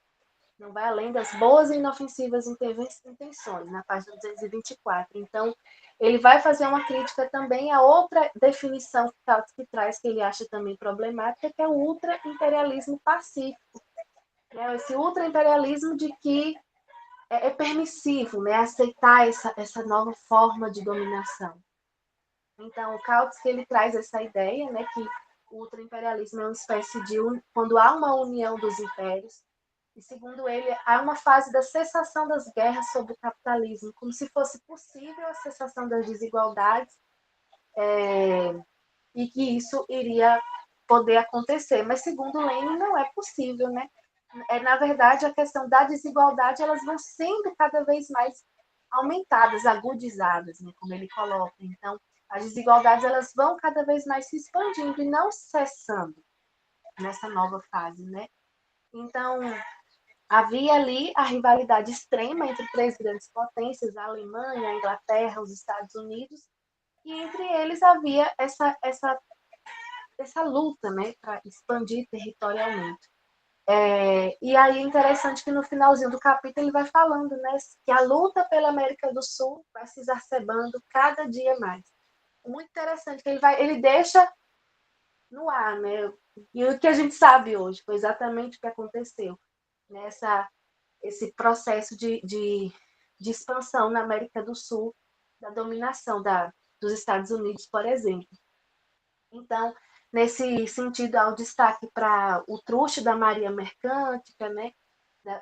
Não vai além das boas e inofensivas intenções, na página 224. Então, ele vai fazer uma crítica também a outra definição que Kautsky traz, que ele acha também problemática, que é o ultra-imperialismo pacífico. Esse ultra-imperialismo de que é permissivo, né, aceitar essa nova forma de dominação. Então, o Kautsky ele traz essa ideia, né, que o ultra-imperialismo é uma espécie de quando há uma união dos impérios. E, segundo ele, há uma fase da cessação das guerras sobre o capitalismo, como se fosse possível a cessação das desigualdades, e que isso iria poder acontecer. Mas, segundo Lenin, não é possível, né? Na verdade, a questão da desigualdade, elas vão sendo cada vez mais aumentadas, agudizadas, né? Como ele coloca. Então, as desigualdades, elas vão cada vez mais se expandindo e não cessando nessa nova fase, né? Então, havia ali a rivalidade extrema entre três grandes potências, a Alemanha, a Inglaterra, os Estados Unidos, e entre eles havia essa luta, né, para expandir territorialmente. E aí é interessante que no finalzinho do capítulo ele vai falando, né, que a luta pela América do Sul vai se exacerbando cada dia mais. Muito interessante que ele deixa no ar, né, e o que a gente sabe hoje foi exatamente o que aconteceu nessa esse processo de expansão na América do Sul, da dominação dos Estados Unidos, por exemplo. Então, nesse sentido, há o destaque para o truste da Marinha Mercante, né,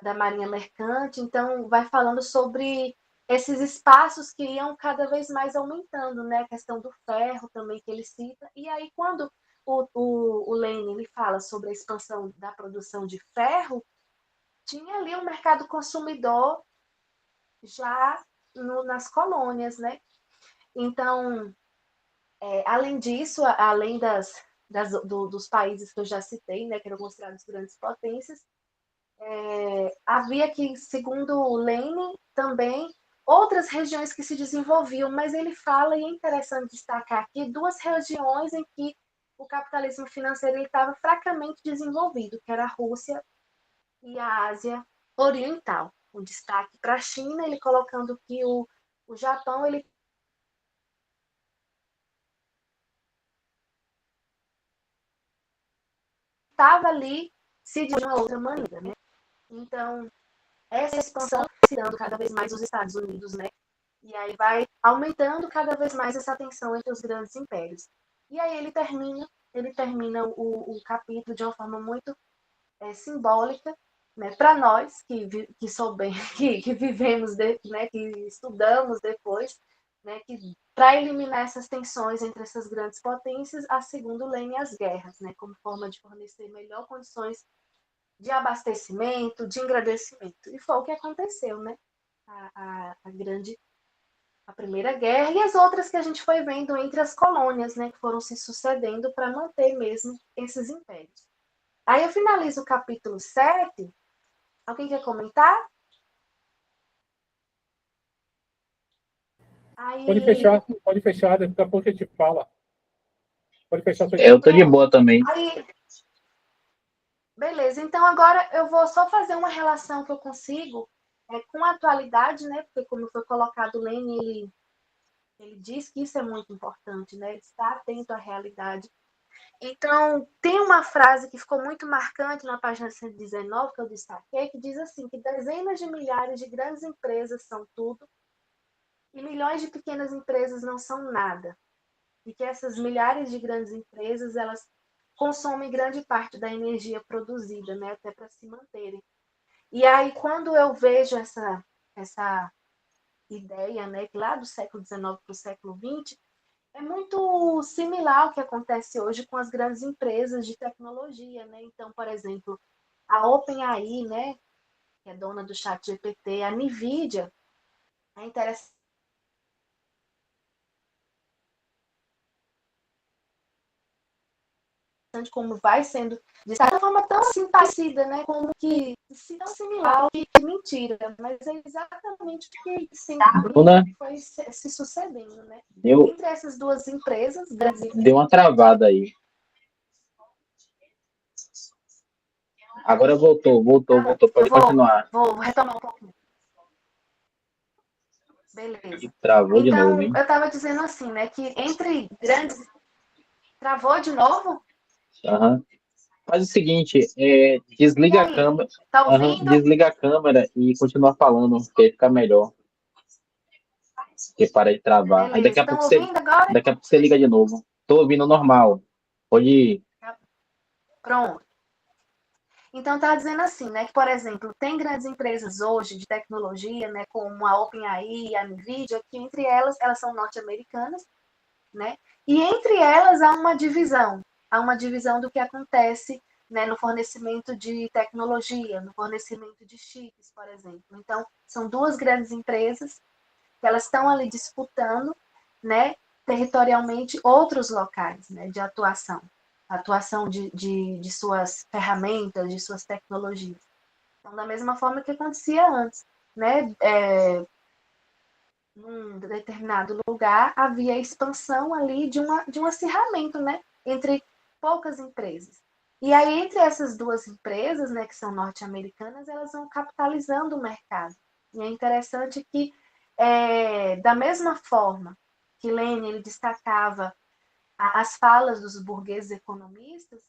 da Marinha Mercante. Então, vai falando sobre esses espaços que iam cada vez mais aumentando, né? A questão do ferro também que ele cita. E aí, quando o Lenin ele fala sobre a expansão da produção de ferro, tinha ali um mercado consumidor já nas colônias, né? Então, além disso, além dos países que eu já citei, né, que eram considerados grandes potências, havia que, segundo Lenin, também outras regiões que se desenvolviam, mas ele fala, e é interessante destacar aqui, duas regiões em que o capitalismo financeiro estava fracamente desenvolvido, que era a Rússia e a Ásia Oriental. Um destaque para a China, ele colocando que o Japão ele estava ali se de uma outra maneira, né? Então, essa expansão se dando cada vez mais nos Estados Unidos, né? E aí vai aumentando cada vez mais essa tensão entre os grandes impérios. E aí ele termina o capítulo de uma forma muito simbólica, né, para nós que soubemos, que vivemos, né, que estudamos depois, né, que para eliminar essas tensões entre essas grandes potências, a segundo Lenin as guerras, né, como forma de fornecer melhor condições de abastecimento, de engrandecimento. E foi o que aconteceu, né? A a Primeira Guerra, e as outras que a gente foi vendo entre as colônias, né, que foram se sucedendo para manter mesmo esses impérios. Aí eu finalizo o capítulo 7. Alguém quer comentar? Aí, pode fechar, daqui a pouco a gente fala. Pode fechar sua Eu tô de pronto. boa também. Aí, beleza. Então agora eu vou só fazer uma relação que eu consigo com a atualidade, né? Porque como foi colocado o Lênin, ele diz que isso é muito importante, né? Estar atento à realidade. Então, tem uma frase que ficou muito marcante na página 119, que eu destaquei, que diz assim, que dezenas de milhares de grandes empresas são tudo e milhões de pequenas empresas não são nada. E que essas milhares de grandes empresas, elas consomem grande parte da energia produzida, né, até para se manterem. E aí, quando eu vejo essa ideia, né, que lá do século XIX para o século XX, é muito similar ao que acontece hoje com as grandes empresas de tecnologia, né? Então, por exemplo, a OpenAI, né, que é dona do ChatGPT, a NVIDIA, é interessante como vai sendo, de certa forma, tão assim parecida, né? Como que se tão similar que mentira, mas é exatamente o que Bruna, foi se sucedendo, né? deu, Entre essas duas empresas, grandes deu uma travada aí. Agora voltou. eu Pode continuar. vou retomar um pouquinho. Beleza. E travou de novo, Então, hein? eu estava dizendo assim, né, que entre grandes. Travou de novo? Aham. Faz o seguinte, E desliga a aí? câmera, Tá aham, ouvindo? desliga a câmera e continua falando, que aí fica melhor, que para de travar. Aí Beleza. Estão ouvindo agora? daqui a pouco você liga de novo. Tô ouvindo normal. Pode ir. Pronto. Então, tá dizendo assim, né, que, por exemplo, tem grandes empresas hoje de tecnologia, né, como a OpenAI e a NVIDIA, que entre elas são norte-americanas, né, e entre elas há uma divisão do que acontece, né, no fornecimento de tecnologia, no fornecimento de chips, por exemplo. Então, são duas grandes empresas que elas estão ali disputando, né, territorialmente outros locais, né, de atuação de suas ferramentas, de suas tecnologias. Então, da mesma forma que acontecia antes, né, num determinado lugar havia expansão ali de um acirramento, né, entre poucas empresas. E aí, entre essas duas empresas, né, que são norte-americanas, elas vão capitalizando o mercado. E é interessante que, da mesma forma que Lenin ele destacava as falas dos burgueses economistas,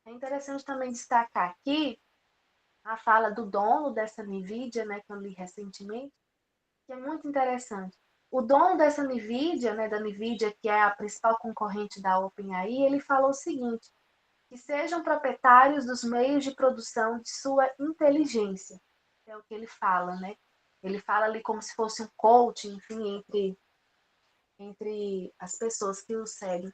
é interessante também destacar aqui a fala do dono dessa NVIDIA, né, que eu li recentemente, que é muito interessante. O dono dessa NVIDIA, né, da NVIDIA, que é a principal concorrente da OpenAI, ele falou o seguinte, que sejam proprietários dos meios de produção de sua inteligência. É o que ele fala, né? Ele fala ali como se fosse um coach, enfim, entre as pessoas que o seguem.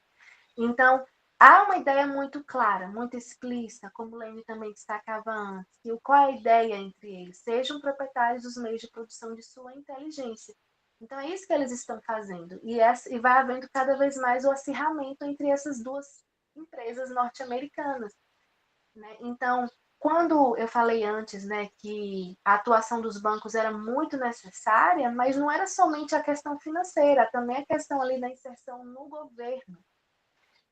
Então, há uma ideia muito clara, muito explícita, como o Lênin também destacava antes, que qual é a ideia entre eles? Sejam proprietários dos meios de produção de sua inteligência. Então, é isso que eles estão fazendo. E vai havendo cada vez mais o acirramento entre essas duas empresas norte-americanas. Né? Então, quando eu falei antes, né, que a atuação dos bancos era muito necessária, mas não era somente a questão financeira, também a questão ali da inserção no governo.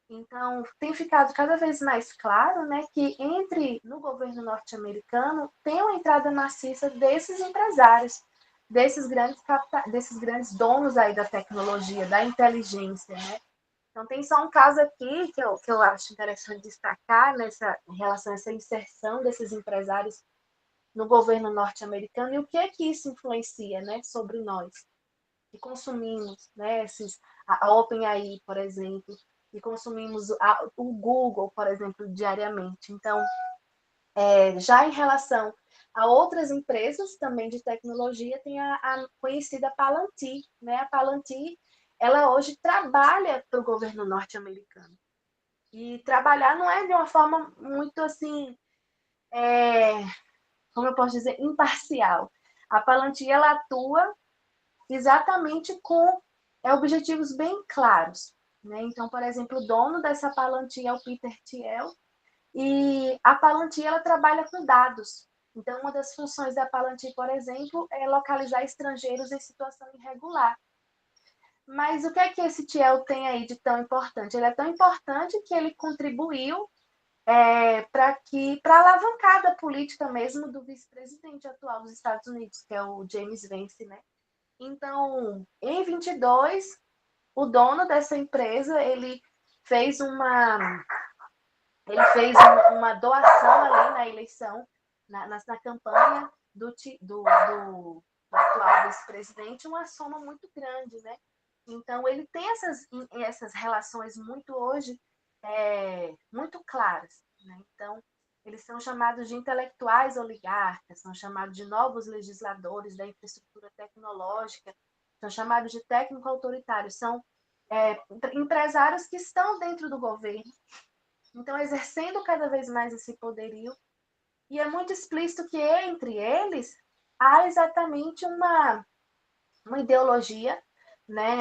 Então, tem ficado cada vez mais claro, né, que no governo norte-americano tem uma entrada maciça desses empresários, desses grandes donos aí da tecnologia, da inteligência, né? Então, tem só um caso aqui que eu acho interessante destacar em relação a essa inserção desses empresários no governo norte-americano e o que é que isso influencia, né, sobre nós que consumimos, né, a OpenAI, por exemplo, e consumimos o Google, por exemplo, diariamente. Então, já em relação a outras empresas também de tecnologia, tem a conhecida Palantir, né? A Palantir, ela hoje trabalha para o governo norte-americano. E trabalhar não é de uma forma muito assim, como eu posso dizer, imparcial. A Palantir, ela atua exatamente com objetivos bem claros, né? Então, por exemplo, o dono dessa Palantir é o Peter Thiel, e a Palantir ela trabalha com dados. Então, uma das funções da Palantir, por exemplo, é localizar estrangeiros em situação irregular. Mas o que é que esse Thiel tem aí de tão importante? Ele é tão importante que ele contribuiu para a alavancada política mesmo do vice-presidente atual dos Estados Unidos, que é o James Vance, né? Então, em 22, o dono dessa empresa, ele fez uma doação ali na eleição, na campanha do atual vice-presidente, uma soma muito grande, né? Então, ele tem essas relações muito hoje muito claras, né? Então, eles são chamados de intelectuais oligarcas, são chamados de novos legisladores da infraestrutura tecnológica, são chamados de técnico-autoritários, são empresários que estão dentro do governo, então exercendo cada vez mais esse poderio, e é muito explícito que entre eles há exatamente uma ideologia, né,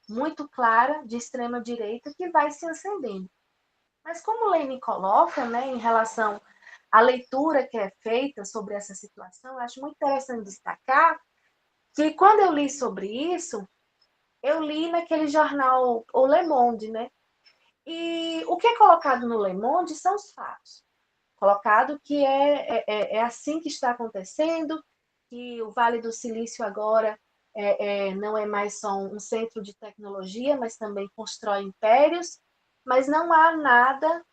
muito clara de extrema-direita que vai se acendendo. Mas como o Lenin coloca, né, em relação à leitura que é feita sobre essa situação, eu acho muito interessante destacar que quando eu li sobre isso, eu li naquele jornal O Le Monde, né? E o que é colocado no Le Monde são os fatos. Colocado que é assim que está acontecendo, que o Vale do Silício agora não é mais só um centro de tecnologia, mas também constrói impérios, mas não há nada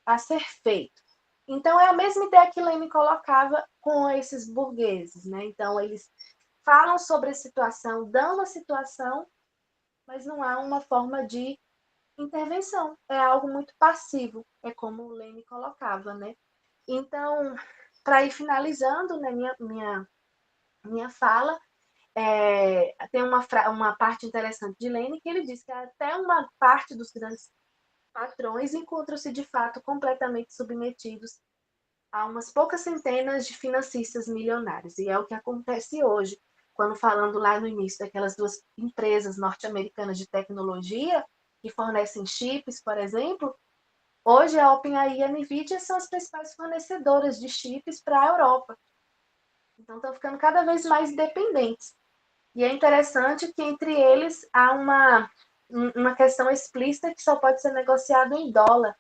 a ser feito. Então, é a mesma ideia que Lenin colocava com esses burgueses, né? Então, eles falam sobre a situação, dão a situação, mas não há uma forma de intervenção. É algo muito passivo, é como o Lenin colocava, né? Então, para ir finalizando, né, minha fala, tem uma parte interessante de Lenin que ele diz que até uma parte dos grandes patrões encontram-se de fato completamente submetidos a umas poucas centenas de financistas milionários. E é o que acontece hoje, quando falando lá no início daquelas duas empresas norte-americanas de tecnologia que fornecem chips, por exemplo, hoje a OpenAI e a NVIDIA são as principais fornecedoras de chips para a Europa. Então estão ficando cada vez mais dependentes. E é interessante que entre eles há uma questão explícita que só pode ser negociado em dólar.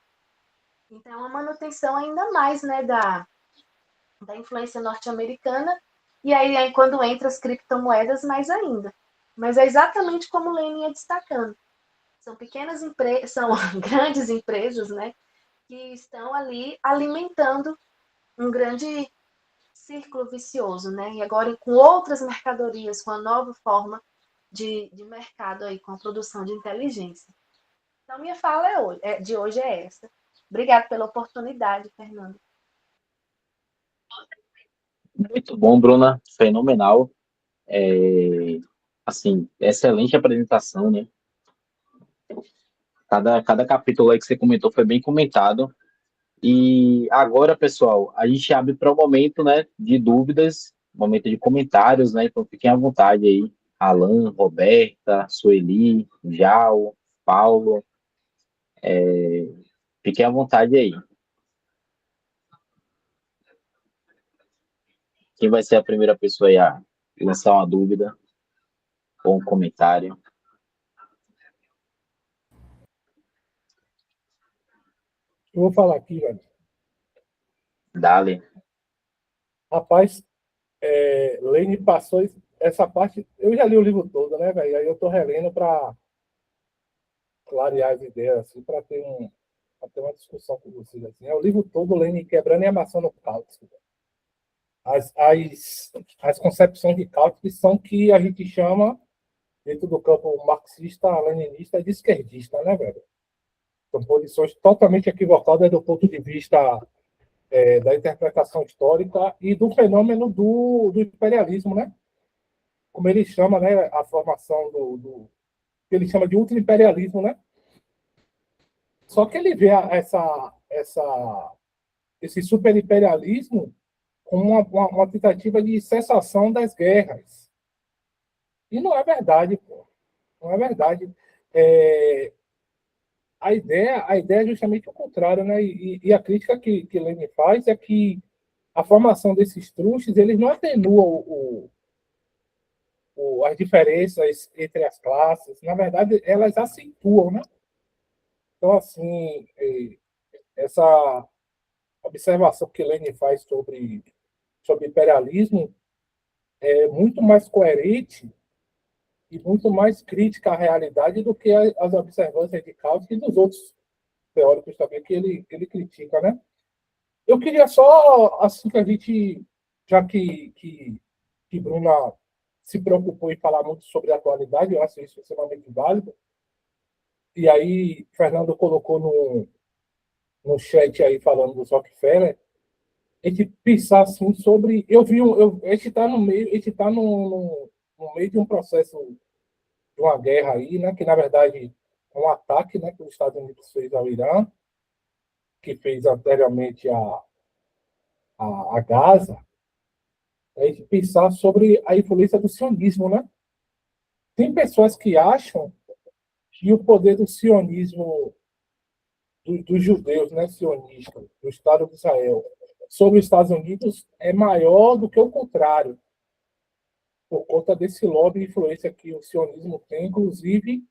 Então, é uma manutenção ainda mais, né, da influência norte-americana, e aí quando entra as criptomoedas, mais ainda. Mas é exatamente como o Lenin ia destacando. São pequenas empresas, são grandes empresas, né, que estão ali alimentando um grande círculo vicioso, né? E agora com outras mercadorias, com a nova forma de mercado aí, com a produção de inteligência. Então, minha fala de hoje é essa. Obrigada pela oportunidade, Fernando. Muito bom, Bruna. Fenomenal. Assim, excelente apresentação, né? Cada capítulo aí que você comentou foi bem comentado. E agora, pessoal, a gente abre para o momento, né, de dúvidas, momento de comentários, né? Então fiquem à vontade aí. Alan, Roberta, Sueli, Jal, Paulo, fiquem à vontade aí. Quem vai ser a primeira pessoa aí a lançar uma dúvida ou um comentário? Eu vou falar aqui, velho. Dale. Rapaz, Lane passou essa parte. Eu já li o livro todo, né, velho? Aí eu tô relendo para clarear as ideias, assim, para ter uma discussão com vocês. Assim. É o livro todo, Lane quebrando e amassando o cálculo. As concepções de cálculo são que a gente chama, dentro do campo marxista-leninista, de esquerdista, né, velho? São posições totalmente equivocadas do ponto de vista da interpretação histórica e do fenômeno do imperialismo, né? Como ele chama, né, a formação que ele chama de ultra-imperialismo, né? Só que ele vê esse superimperialismo como uma tentativa de cessação das guerras. E não é verdade, pô. Não é verdade. É, a ideia é justamente o contrário, né? E a crítica que Lenin faz é que a formação desses trustes, eles não atenuam as diferenças entre as classes. Na verdade, elas acentuam, né? Então, assim, essa observação que Lenin faz sobre imperialismo é muito mais coerente e muito mais crítica à realidade do que as observâncias de Kautsky e dos outros teóricos também que ele critica, né? Eu queria só, assim que a gente, já que Bruna se preocupou em falar muito sobre a atualidade, eu acho isso extremamente válido, e aí Fernando colocou no chat aí falando dos Rockefeller, a gente pensar assim sobre. A gente está no meio, a gente está no meio de um processo de uma guerra aí, né? Que na verdade é um ataque, né? Que os Estados Unidos fez ao Irã, que fez anteriormente a Gaza. A gente pensar sobre a influência do sionismo, né? Tem pessoas que acham que o poder do sionismo dos judeus, né, sionistas, do Estado de Israel, sobre os Estados Unidos é maior do que o contrário, por conta desse lobby e influência que o sionismo tem, inclusive,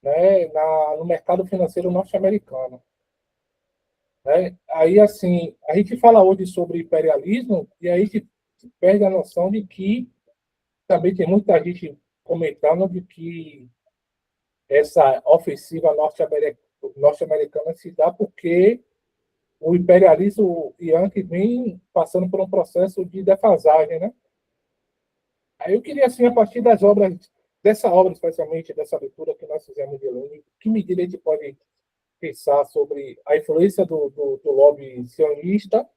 né, no mercado financeiro norte-americano. Né? Aí, assim, a gente fala hoje sobre imperialismo e aí a gente perde a noção de que também tem muita gente comentando de que essa ofensiva norte-americana se dá porque o imperialismo yankee vem passando por um processo de defasagem, né? Aí eu queria, assim, a partir das obras, dessa obra especialmente, dessa leitura que nós fizemos de Lenin, que medida a gente pode pensar sobre a influência do lobby sionista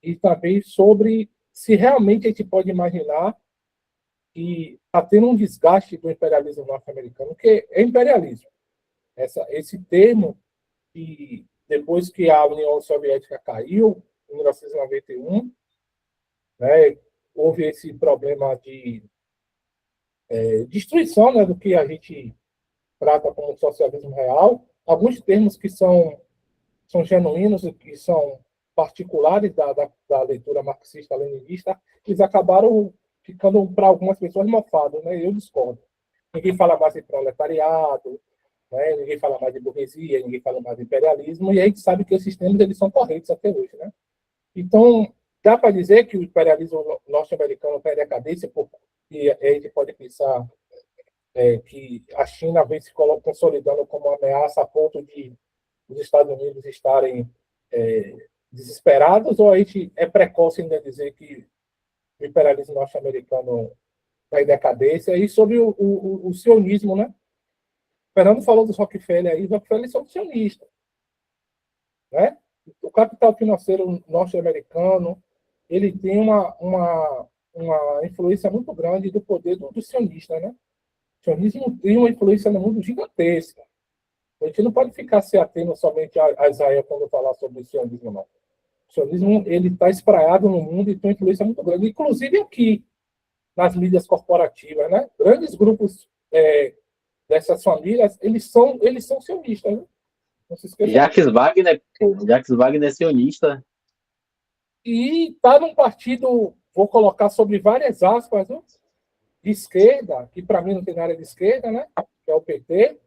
e também sobre se realmente a gente pode imaginar que está tendo um desgaste do imperialismo norte-americano, que é imperialismo. Esse termo, que depois que a União Soviética caiu, em 1991, né, houve esse problema de destruição, né, do que a gente trata como socialismo real. Alguns termos que são genuínos e que são particulares da leitura marxista-leninista, eles acabaram ficando, para algumas pessoas, mofados. Né? Eu discordo. Ninguém fala mais de proletariado, né? Ninguém fala mais de burguesia, ninguém fala mais de imperialismo, e a gente sabe que esses termos eles são corretos até hoje. Né? Então, dá para dizer que o imperialismo norte-americano está em decadência, porque a gente pode pensar que a China vem se consolidando como uma ameaça a ponto de os Estados Unidos estarem desesperados, ou a gente é precoce ainda dizer que o imperialismo norte-americano está em decadência? E sobre o sionismo, né? O Fernando falou dos Rockefeller aí, os Rockefeller são sionistas, né? O capital financeiro norte-americano ele tem uma influência muito grande do poder do sionista, né? O sionismo tem uma influência no mundo gigantesca. A gente não pode ficar se atendo somente a Israel quando falar sobre o sionismo, não. O sionismo ele está espraiado no mundo e tem uma influência muito grande, inclusive aqui, nas mídias corporativas, né? Grandes grupos dessas famílias, eles são sionistas, né? Não se esqueça disso. Jacques Wagner é sionista. E está num partido, vou colocar sobre várias aspas, né? De esquerda, que para mim não tem nada de esquerda, né? Que é o PT,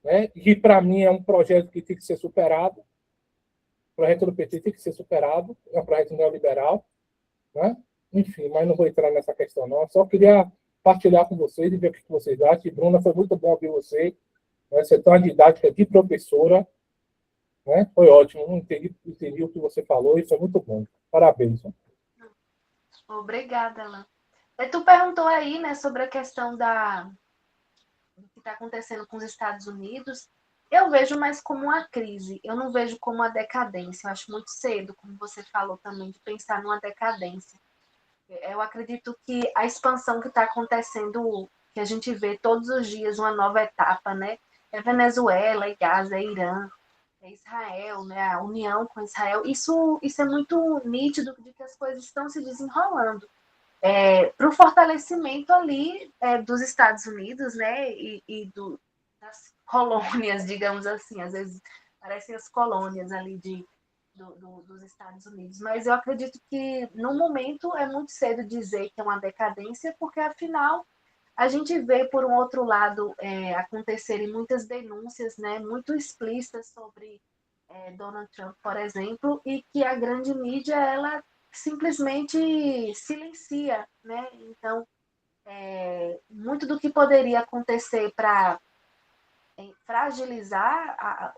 né? E para mim é um projeto que tem que ser superado. O projeto do PT tem que ser superado, é um projeto neoliberal, né? Enfim, mas não vou entrar nessa questão, não. Só queria partilhar com vocês e ver o que vocês acham. E, Bruna, foi muito bom ouvir você. Né? Você tem uma didática de professora, né? Foi ótimo. Entendi o que você falou e foi muito bom. Parabéns. Né? Obrigada, Alan. Tu perguntou aí, né, sobre a questão do que está acontecendo com os Estados Unidos. Eu vejo mais como uma crise, eu não vejo como uma decadência. Eu acho muito cedo, como você falou também, de pensar numa decadência. Eu acredito que a expansão que está acontecendo, que a gente vê todos os dias uma nova etapa, né? É Venezuela, é Gaza, é Irã, é Israel, né? A união com Israel. Isso é muito nítido de que as coisas estão se desenrolando. para o fortalecimento ali dos Estados Unidos, né, das colônias, digamos assim, às vezes parecem as colônias ali dos Estados Unidos, mas eu acredito que no momento é muito cedo dizer que é uma decadência, porque afinal a gente vê, por um outro lado, acontecerem muitas denúncias, né, muito explícitas sobre Donald Trump, por exemplo, e que a grande mídia ela simplesmente silencia, né? Então, muito do que poderia acontecer para fragilizar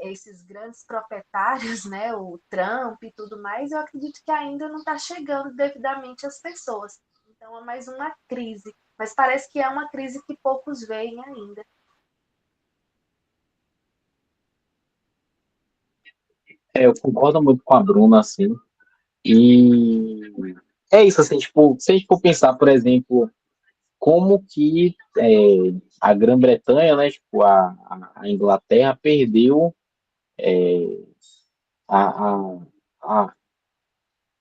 esses grandes proprietários, né, o Trump e tudo mais, eu acredito que ainda não está chegando devidamente às pessoas. Então é mais uma crise, mas parece que é uma crise que poucos veem ainda. Eu concordo muito com a Bruna, assim, e é isso, assim, tipo, se a gente for pensar, por exemplo, como que a Grã-Bretanha, né, tipo, a Inglaterra perdeu a, a, a,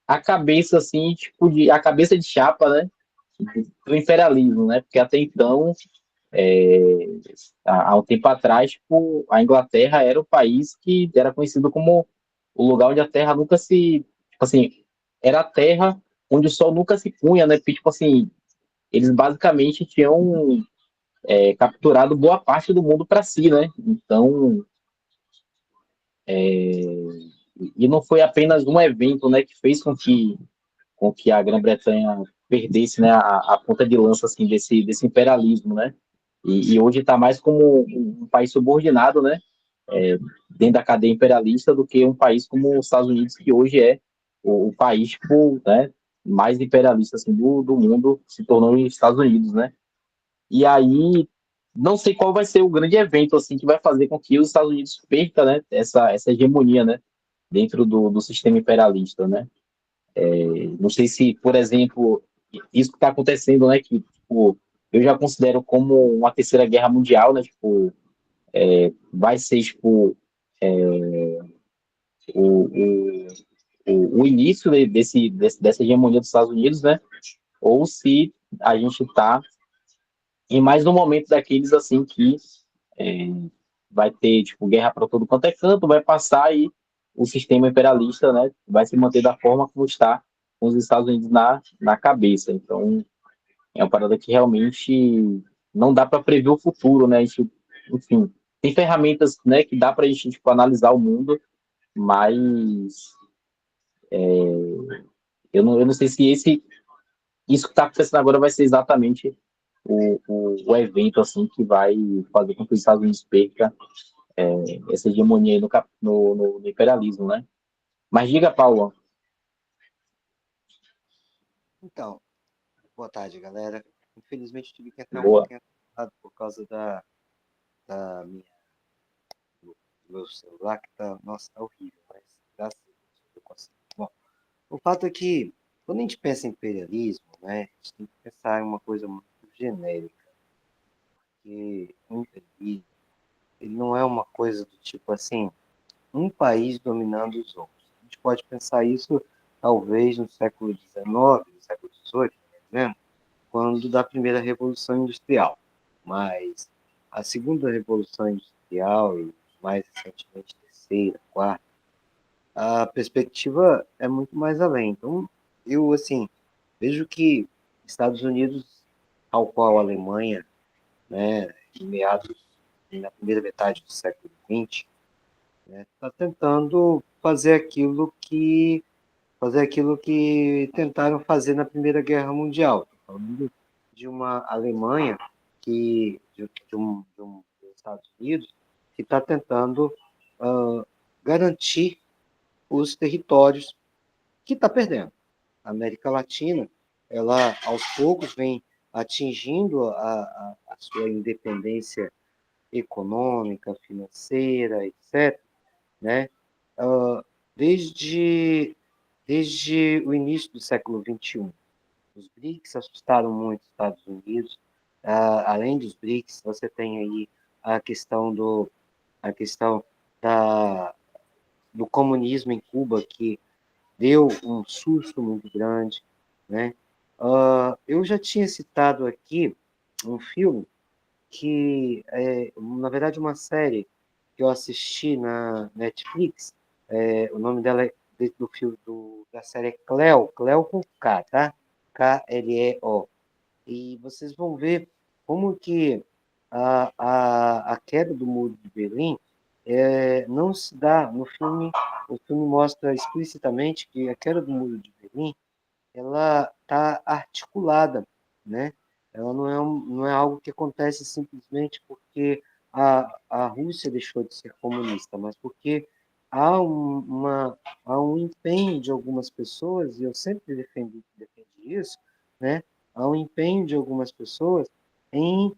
a cabeça, assim, tipo, a cabeça de chapa, né, do imperialismo, né, porque até então, há um tempo atrás, tipo, a Inglaterra era o país que era conhecido como o lugar onde a terra nunca se, tipo assim, era a terra onde o sol nunca se punha, né, porque, tipo assim, eles basicamente tinham capturado boa parte do mundo para si, né? Então, e não foi apenas um evento, né, que fez com que a Grã-Bretanha perdesse, né, a ponta de lança assim desse imperialismo, né? E hoje está mais como um país subordinado, né, dentro da cadeia imperialista do que um país como os Estados Unidos, que hoje é o país tipo, né, mais imperialista assim do mundo, se tornou os Estados Unidos, né? E aí, não sei qual vai ser o grande evento assim que vai fazer com que os Estados Unidos perca, né, essa hegemonia, né, dentro do sistema imperialista, né? Não sei se, por exemplo, isso que está acontecendo, né, que tipo, eu já considero como uma terceira guerra mundial, né, tipo, vai ser tipo o, o, o início dessa hegemonia dos Estados Unidos, né? Ou se a gente está em mais um momento daqueles assim que é, vai ter tipo guerra para todo quanto é canto, vai passar e o sistema imperialista, né, vai se manter da forma como está com os Estados Unidos na cabeça. Então, é uma parada que realmente não dá para prever o futuro, né? A gente, enfim, tem ferramentas, né, que dá para a gente tipo, analisar o mundo, mas eu não sei se isso que está acontecendo agora vai ser exatamente o evento assim que vai fazer com que os Estados Unidos perca essa hegemonia aí no imperialismo, né? Mas diga, Paulo, Então, boa tarde, galera. Infelizmente tive que entrar um boa. pouquinho atrasado por causa da minha, do meu celular, que tá, nossa, tá horrível, mas graças a Deus eu consigo. Bom, o fato é que, quando a gente pensa em imperialismo, né, a gente tem que pensar em uma coisa muito genérica, que o imperialismo, ele não é uma coisa do tipo assim, um país dominando os outros. A gente pode pensar isso, talvez, no século XIX, no século XVIII, né? Quando da primeira Revolução Industrial. Mas a segunda Revolução Industrial e mais recentemente a terceira, a quarta, a perspectiva é muito mais além. Então, eu assim vejo que Estados Unidos, tal qual a Alemanha, né, em meados na primeira metade do século XX, né, está tentando fazer aquilo que tentaram fazer na Primeira Guerra Mundial. Estou falando de uma Alemanha dos Estados Unidos que está tentando garantir os territórios que está perdendo. A América Latina, ela aos poucos vem atingindo a sua independência econômica, financeira, etc., né? Uh, desde, desde o início do século XXI. Os BRICS assustaram muito os Estados Unidos. Além dos BRICS, você tem aí a questão a questão da, do comunismo em Cuba, que deu um susto muito grande, né? Eu já tinha citado aqui um filme que é, na verdade, uma série que eu assisti na Netflix. O nome dela do filme da série é Cleo, Cleo com K, tá? Kleo. E vocês vão ver como que a queda do Muro de Berlim não se dá no filme. O filme mostra explicitamente que a queda do Muro de Berlim ela está articulada, né? Ela não é algo que acontece simplesmente porque a Rússia deixou de ser comunista, mas porque há um empenho de algumas pessoas, e eu sempre defendi isso, né? Há um empenho de algumas pessoas em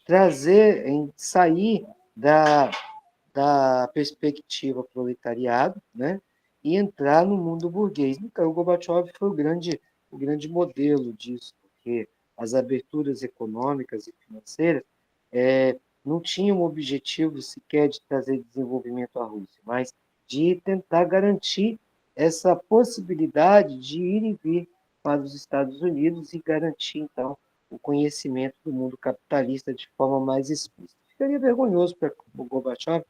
em sair da perspectiva proletariado, né? E entrar no mundo burguês. Então, o Gorbachev foi o grande modelo disso, porque as aberturas econômicas e financeiras não tinham o objetivo sequer de trazer desenvolvimento à Rússia, mas de tentar garantir essa possibilidade de ir e vir para os Estados Unidos e garantir, então, o conhecimento do mundo capitalista de forma mais explícita. Ficaria vergonhoso para o Gorbachev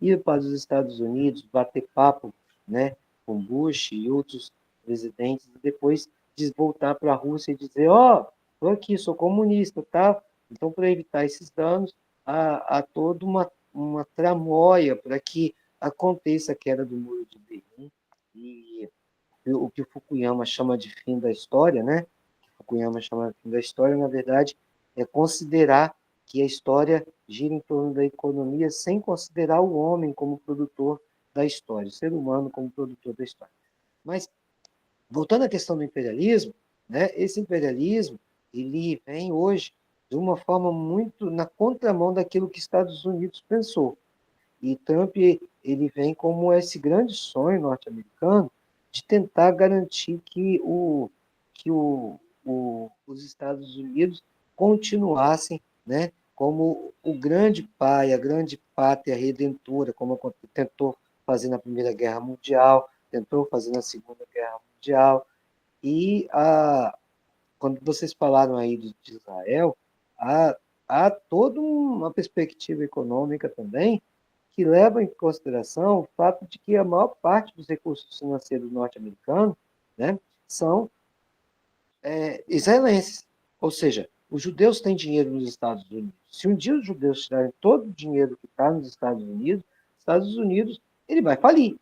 ir para os Estados Unidos, bater papo, né, com Bush e outros presidentes, e depois voltar para a Rússia e dizer: ó, estou aqui, sou comunista, tá? Então, para evitar esses danos, há toda uma tramóia para que aconteça a queda do Muro de Berlim, e o que o Fukuyama chama de fim da história, né? Fukuyama chama de fim da história, na verdade, é considerar que a história gira em torno da economia sem considerar o homem como produtor da história, o ser humano como produtor da história. Mas, voltando à questão do imperialismo, né, esse imperialismo ele vem hoje de uma forma muito na contramão daquilo que Estados Unidos pensou. E Trump ele vem como esse grande sonho norte-americano de tentar garantir que os Estados Unidos continuassem, né, como o grande pai, a grande pátria redentora, como tentou fazer na Primeira Guerra Mundial, tentou fazer na Segunda Guerra Mundial. E quando vocês falaram aí de Israel, há, há toda uma perspectiva econômica também que leva em consideração o fato de que a maior parte dos recursos financeiros norte-americanos, né, são israelenses. Ou seja, os judeus têm dinheiro nos Estados Unidos. Se um dia os judeus tirarem todo o dinheiro que está nos Estados Unidos ele vai falir.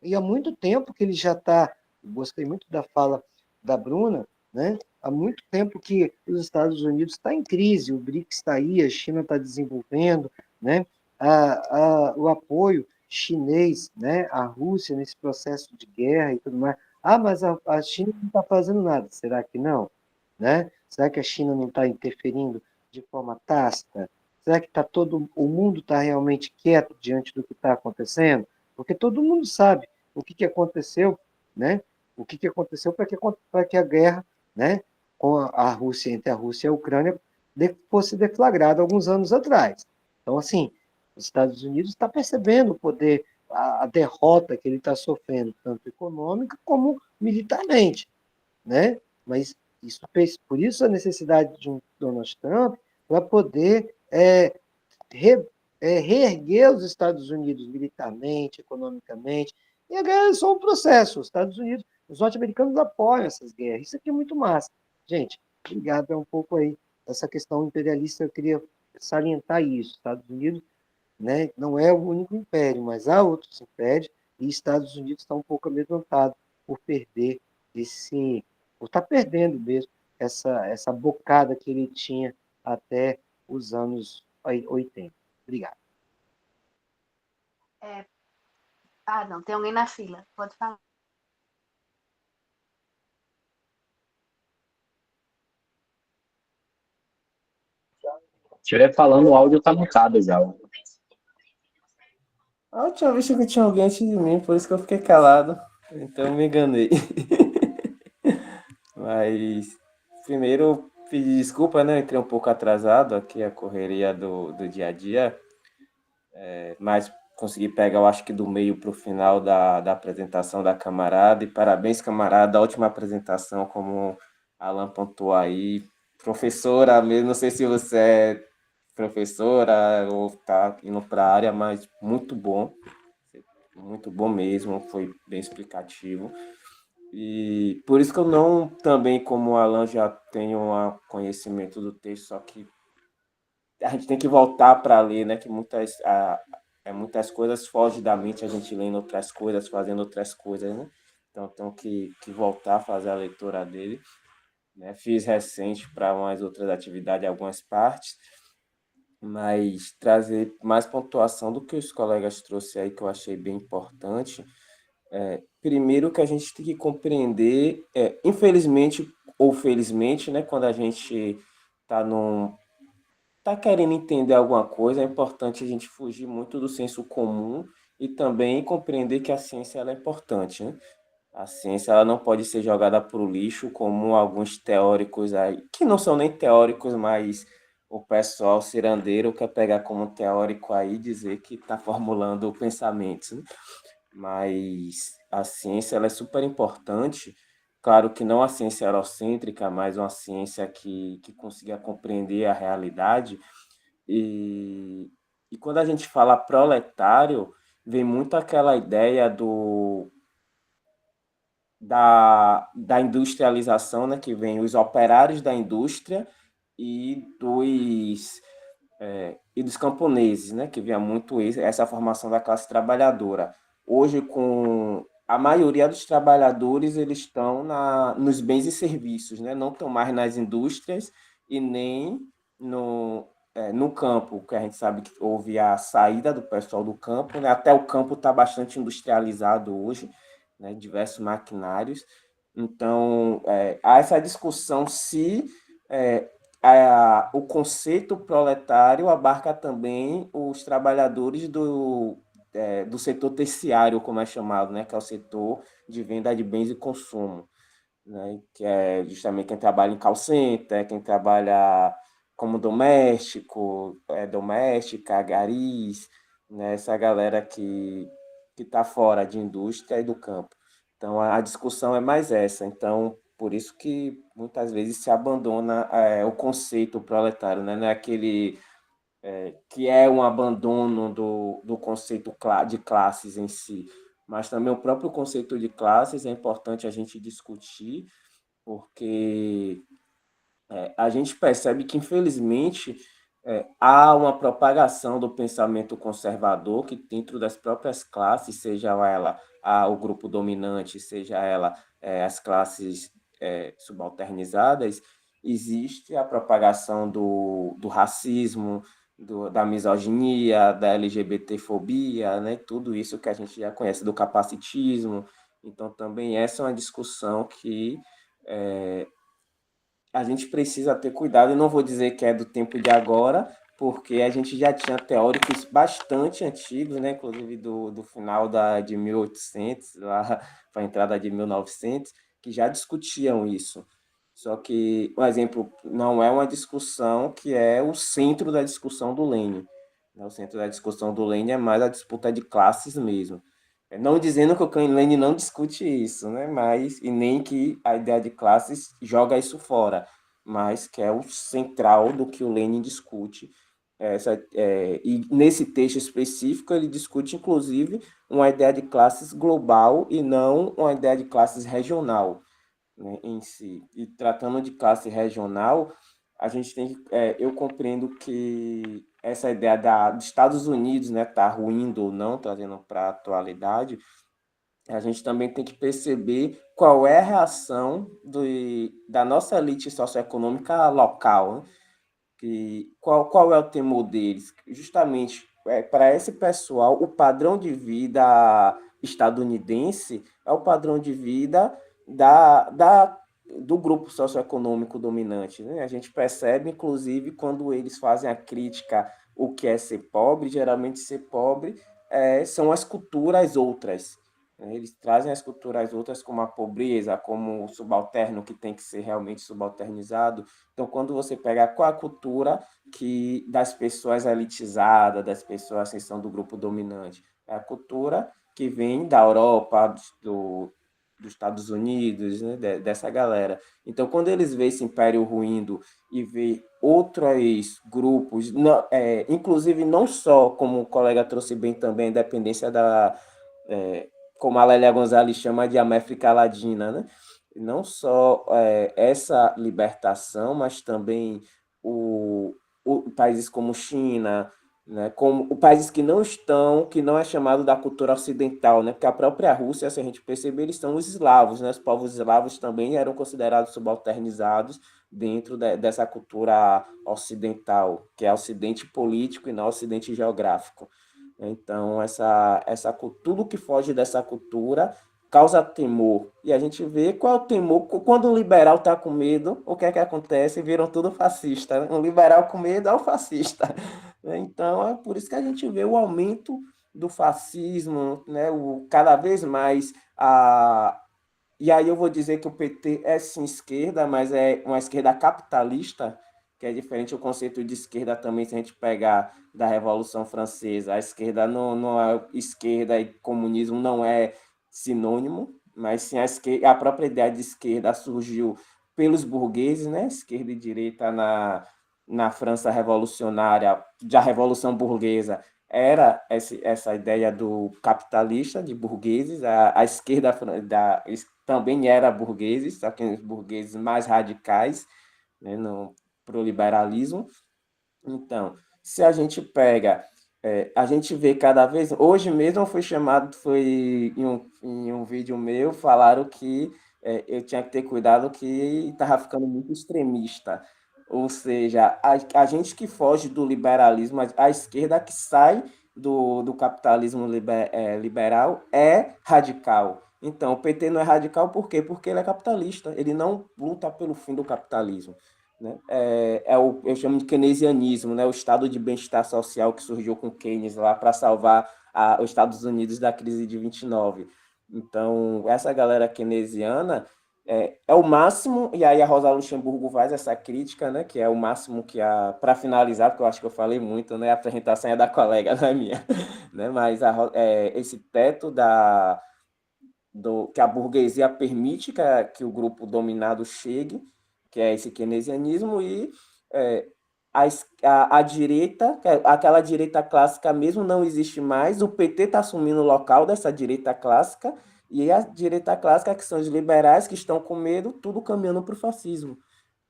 E há muito tempo que ele já está, gostei muito da fala da Bruna, né? Há muito tempo que os Estados Unidos está em crise, o BRICS está aí, a China está desenvolvendo, né? O apoio chinês, né? A Rússia nesse processo de guerra e tudo mais. Mas a China não está fazendo nada. Será que não? Né? Será que a China não está interferindo de forma tácita? Será que todo o mundo está realmente quieto diante do que está acontecendo? Porque todo mundo sabe o que aconteceu, né? O que aconteceu para que a guerra, né, com a Rússia, entre a Rússia e a Ucrânia, fosse deflagrada alguns anos atrás. Então, assim, os Estados Unidos está percebendo o poder, a derrota que ele está sofrendo, tanto econômica como militarmente, né? Mas por isso a necessidade de um Donald Trump para poder reerguer os Estados Unidos militarmente, economicamente. E a guerra é só um processo. Os Estados Unidos, os norte-americanos apoiam essas guerras. Isso aqui é muito massa. Gente, obrigado. É um pouco aí essa questão imperialista. Eu queria salientar isso. Estados Unidos, né, não é o único império, mas há outros impérios e Estados Unidos está um pouco amedrontado por perder por estar perdendo mesmo essa bocada que ele tinha até os anos 80. Obrigado. Não, tem alguém na fila. Pode falar. Se estiver falando, o áudio tá mutado já. Eu tinha visto que tinha alguém antes de mim, por isso que eu fiquei calado. Então eu me enganei. Mas primeiro pedir desculpa, né? Eu entrei um pouco atrasado aqui, a correria do dia a dia. Mas consegui pegar, eu acho que do meio para o final da apresentação da camarada. E parabéns, camarada, ótima apresentação, como Alan pontuou aí. Professora, mesmo, não sei se você é professora ou está indo para a área, mas muito bom mesmo, foi bem explicativo. E por isso que eu não, também como o Alan, já tenho um conhecimento do texto, só que a gente tem que voltar para ler, né? Que muitas coisas fogem da mente, a gente lendo outras coisas, fazendo outras coisas, né? Então, tenho que voltar a fazer a leitura dele, né? Fiz recente para umas outras atividades, algumas partes, mas trazer mais pontuação do que os colegas trouxeram aí, que eu achei bem importante. Primeiro que a gente tem que compreender, infelizmente ou felizmente, né? Quando a gente está querendo entender alguma coisa, é importante a gente fugir muito do senso comum e também compreender que a ciência ela é importante, né? A ciência ela não pode ser jogada para o lixo, como alguns teóricos aí, que não são nem teóricos, mas o pessoal cirandeiro quer pegar como teórico aí e dizer que está formulando pensamentos, né? Mas a ciência ela é super importante. Claro que não a ciência eurocêntrica, mas uma ciência que consiga compreender a realidade. E, e quando a gente fala proletário, vem muito aquela ideia da industrialização, né, que vem os operários da indústria e dos camponeses, né, que via muito essa formação da classe trabalhadora. Hoje, com a maioria dos trabalhadores, eles estão nos bens e serviços, né, não estão mais nas indústrias e nem no campo, que a gente sabe que houve a saída do pessoal do campo, né, até o campo está bastante industrializado hoje, né, diversos maquinários. Então, há essa discussão se o conceito proletário abarca também os trabalhadores do setor terciário, como é chamado, né, que é o setor de venda de bens e consumo, né, que é justamente quem trabalha em call center, quem trabalha como doméstico, doméstica, garis, né, essa galera que está fora de indústria e do campo. Então, a discussão é mais essa. Então, por isso que muitas vezes se abandona o conceito proletário, né? Não é aquele que é um abandono do conceito de classes em si, mas também o próprio conceito de classes é importante a gente discutir, porque a gente percebe que, infelizmente, há uma propagação do pensamento conservador que, dentro das próprias classes, seja ela o grupo dominante, seja ela as classes subalternizadas, existe a propagação do racismo, da misoginia, da LGBTfobia, né? Tudo isso que a gente já conhece, do capacitismo. Então, também essa é uma discussão que a gente precisa ter cuidado. Eu não vou dizer que é do tempo de agora, porque a gente já tinha teóricos bastante antigos, né? Inclusive do final de 1800, lá para a entrada de 1900, que já discutiam isso. Só que, por exemplo, não é uma discussão que é o centro da discussão do Lênin. O centro da discussão do Lênin é mais a disputa de classes mesmo. Não dizendo que o Lenin não discute isso, né? Mas, e nem que a ideia de classes joga isso fora, mas que é o central do que o Lenin discute. E nesse texto específico ele discute, inclusive, uma ideia de classes global e não uma ideia de classes regional, né, em si. E tratando de classe regional, a gente tem eu compreendo que essa ideia dos Estados Unidos, né, tá ruindo ou não, trazendo para a atualidade, a gente também tem que perceber qual é a reação da nossa elite socioeconômica local, né? Qual é o temor deles? Justamente para esse pessoal, o padrão de vida estadunidense é o padrão de vida do grupo socioeconômico dominante, né? A gente percebe, inclusive, quando eles fazem a crítica o que é ser pobre, geralmente ser pobre são as culturas outras. né? Eles trazem as culturas outras, como a pobreza, como o subalterno, que tem que ser realmente subalternizado. Então, quando você pega qual a cultura que das pessoas elitizadas, das pessoas que são do grupo dominante, é a cultura que vem da Europa, dos Estados Unidos, né, dessa galera. Então, quando eles veem esse império ruindo e vê outros grupos, não, inclusive não só, como o colega trouxe bem também, a independência é, como a Lélia Gonzalez chama de América Latina, né? Não só essa libertação, mas também países como China, né, como países que não é chamado da cultura ocidental, né, porque a própria Rússia, se a gente perceber, eles são os eslavos, né, os povos eslavos também eram considerados subalternizados dentro dessa cultura ocidental, que é ocidente político e não ocidente geográfico. Então, tudo que foge dessa cultura causa temor. E a gente vê qual é o temor. Quando o liberal está com medo, o que é que acontece? Viram tudo fascista, né? Um liberal com medo é o fascista. Então, é por isso que a gente vê o aumento do fascismo, né? Cada vez mais e aí eu vou dizer que o PT é sim esquerda, mas é uma esquerda capitalista, que é diferente o conceito de esquerda também, se a gente pegar da Revolução Francesa. A esquerda não é esquerda e comunismo não é sinônimo, mas sim a própria ideia de esquerda surgiu pelos burgueses, né? Esquerda e direita na França revolucionária, da Revolução Burguesa, era essa ideia do capitalista, de burgueses, a esquerda também era burgueses, só que os burgueses mais radicais, né, para o liberalismo. Então, se a gente pega, a gente vê cada vez. Hoje mesmo foi em um vídeo meu, falaram que eu tinha que ter cuidado que estava ficando muito extremista. Ou seja, a gente que foge do liberalismo, a esquerda que sai do capitalismo liberal é radical. Então, o PT não é radical por quê? Porque ele é capitalista, ele não luta pelo fim do capitalismo, né? Eu chamo de keynesianismo, né? O estado de bem-estar social que surgiu com Keynes lá para salvar os Estados Unidos da crise de 29. Então, essa galera keynesiana é o máximo, e aí a Rosa Luxemburgo faz essa crítica, né? Que é o máximo para finalizar, porque eu acho que eu falei muito, né? A apresentação é da colega, não é minha, né? Mas esse teto que a burguesia permite que o grupo dominado chegue, que é esse keynesianismo, e é, a direita, aquela direita clássica mesmo não existe mais, o PT está assumindo o local dessa direita clássica, e a direita clássica, que são os liberais, que estão com medo, tudo caminhando para o fascismo,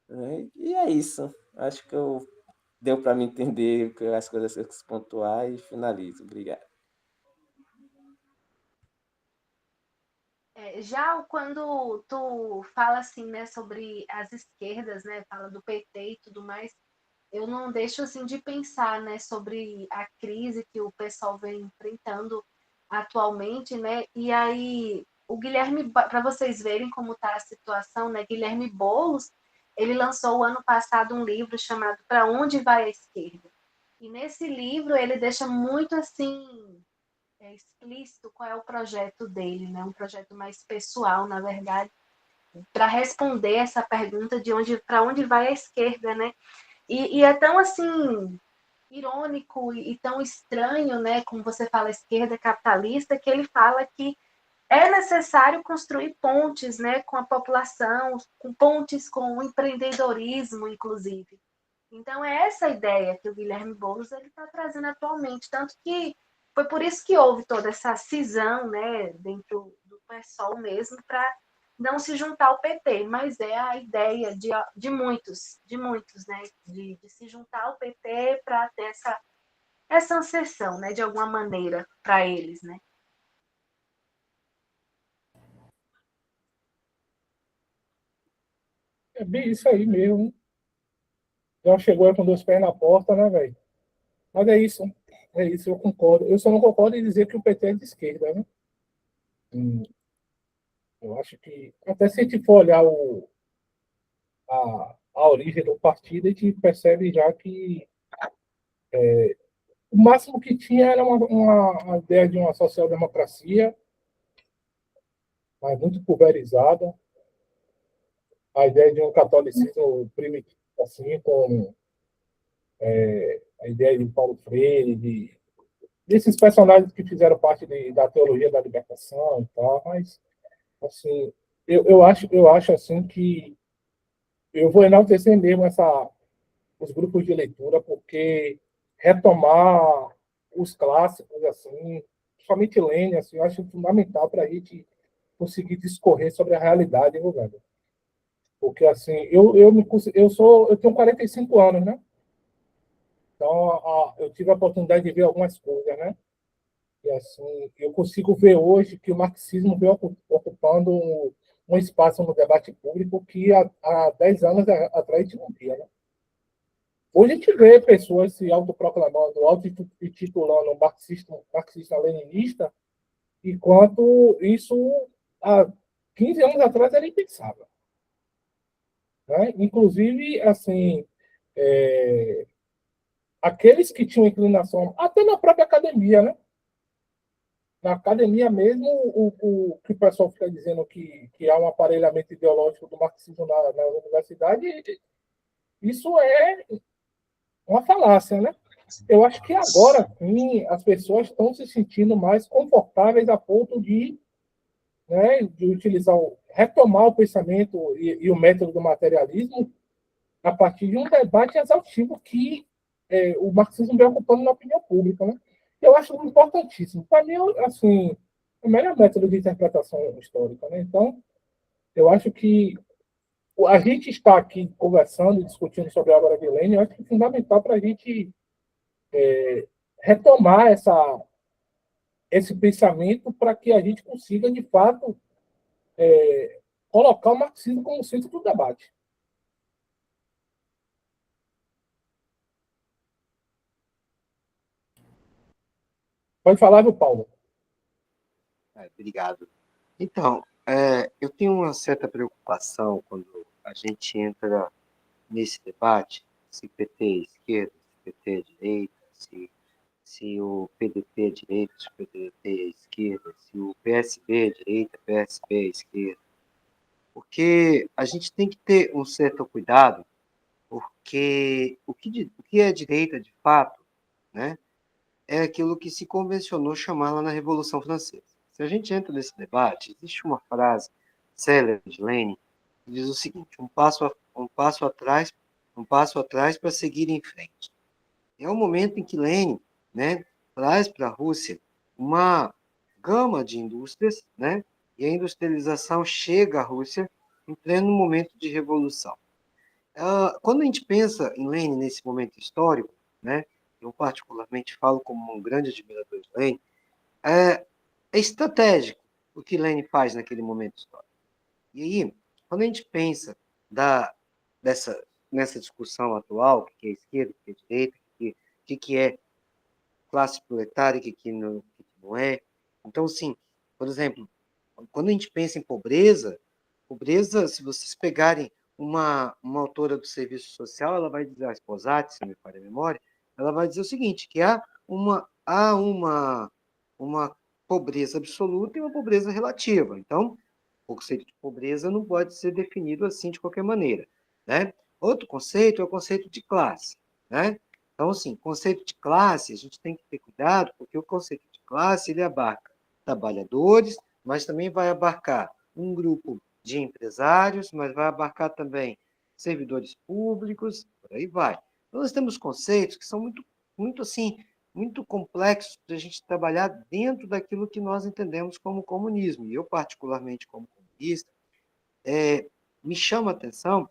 né? E é isso. Acho que deu para me entender as coisas que eu quis pontuar e finalizo. Obrigado. Quando tu fala assim, né, sobre as esquerdas, né, fala do PT e tudo mais, eu não deixo assim de pensar, né, sobre a crise que o pessoal vem enfrentando atualmente, né? E aí o Guilherme, para vocês verem como está a situação, né? Guilherme Boulos, ele lançou o ano passado um livro chamado Para Onde Vai a Esquerda? E nesse livro ele deixa muito assim explícito qual é o projeto dele, né? Um projeto mais pessoal, na verdade, para responder essa pergunta de para onde vai a esquerda, né? E é tão assim irônico e tão estranho, né? Como você fala, esquerda capitalista, que ele fala que é necessário construir pontes, né, com a população, com pontes com o empreendedorismo, inclusive. Então é essa ideia que o Guilherme Boulos ele está trazendo atualmente, tanto que foi por isso que houve toda essa cisão, né, dentro do PSOL mesmo, para não se juntar ao PT, mas é a ideia de muitos, né, de se juntar ao PT para ter essa ascensão, né, de alguma maneira para eles, né. É bem isso aí mesmo. Já chegou aí com dois pés na porta, né, velho? Mas é isso, eu concordo. Eu só não concordo em dizer que o PT é de esquerda, né? Eu acho que, até se a gente for olhar a origem do partido, a gente percebe já que o máximo que tinha era uma ideia de uma social-democracia, mas muito pulverizada. A ideia de um catolicismo primitivo, assim, com a ideia de Paulo Freire, desses personagens que fizeram parte da teologia da libertação e tal, mas, assim, eu acho assim, que eu vou enaltecer mesmo os grupos de leitura, porque retomar os clássicos, assim, somente Lênin, assim, eu acho fundamental para a gente conseguir discorrer sobre a realidade, viu, velho? Porque, assim, eu tenho 45 anos, né? Então, eu tive a oportunidade de ver algumas coisas, né? E, assim, eu consigo ver hoje que o marxismo vem ocupando um espaço no debate público que há 10 anos atrás a gente não via, né? Hoje a gente vê pessoas se autoproclamando, auto-intitulando marxista-leninista, enquanto isso, há 15 anos atrás, era impensável. Né? Inclusive, assim, é, aqueles que tinham inclinação, até na própria academia, né? Na academia mesmo, o que o pessoal fica dizendo que há um aparelhamento ideológico do marxismo na universidade, isso é uma falácia, né? Eu acho que agora, sim, as pessoas estão se sentindo mais confortáveis a ponto de utilizar, retomar o pensamento e o método do materialismo a partir de um debate exaustivo que o marxismo vem ocupando na opinião pública, né? Eu acho importantíssimo. Para mim, assim, é o melhor método de interpretação histórica, né? Então, eu acho que a gente está aqui conversando, discutindo sobre a obra de Lenin, eu acho que é fundamental para a gente retomar esse pensamento para que a gente consiga, de fato, colocar o marxismo como centro do debate. Pode falar, viu, Paulo? Obrigado. Então, eu tenho uma certa preocupação quando a gente entra nesse debate, se PT é esquerda, se PT é direita, se o PDT é direita, se o PDT é esquerda, se o PSB é direita, PSB é esquerda. Porque a gente tem que ter um certo cuidado, porque o que é direita de fato, né, é aquilo que se convencionou chamar lá na Revolução Francesa. Se a gente entra nesse debate, existe uma frase célebre de Lenin que diz o seguinte: um passo atrás para seguir em frente. É o momento em que Lenin, né, traz para a Rússia uma gama de indústrias, né, e a industrialização chega à Rússia em pleno momento de revolução. Quando a gente pensa em Lenin nesse momento histórico, né, eu particularmente falo como um grande admirador de Lenin, é estratégico o que Lenin faz naquele momento histórico. E aí, quando a gente pensa da, nessa discussão atual, o que é esquerda, o que é direita, o que é classe proletária, o que não é. Então, assim, por exemplo, quando a gente pensa em pobreza, se vocês pegarem uma autora do serviço social, ela vai dizer, a Sposati, se não me falha a memória, ela vai dizer o seguinte, que há uma pobreza absoluta e uma pobreza relativa. Então, o conceito de pobreza não pode ser definido assim de qualquer maneira, né? Outro conceito é o conceito de classe, né? Então, assim, conceito de classe, a gente tem que ter cuidado, porque o conceito de classe, ele abarca trabalhadores, mas também vai abarcar um grupo de empresários, mas vai abarcar também servidores públicos, por aí vai. Então, nós temos conceitos que são muito assim, muito complexos para a gente trabalhar dentro daquilo que nós entendemos como comunismo. E eu, particularmente, como comunista, me chama a atenção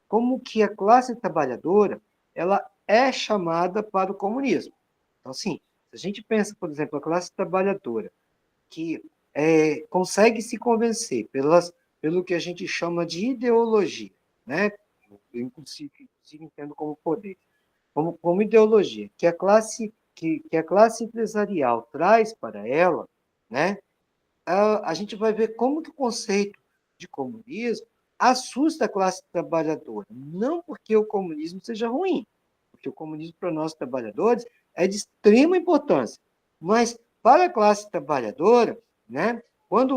como que a classe trabalhadora ela é chamada para o comunismo. Então, assim, se a gente pensa, por exemplo, a classe trabalhadora que consegue se convencer pelo que a gente chama de ideologia, né? Eu, inclusive entendo como poder, como ideologia, que a classe empresarial traz para ela, né? A gente vai ver como que o conceito de comunismo assusta a classe trabalhadora. Não porque o comunismo seja ruim, porque o comunismo para nós trabalhadores é de extrema importância. Mas para a classe trabalhadora, né, quando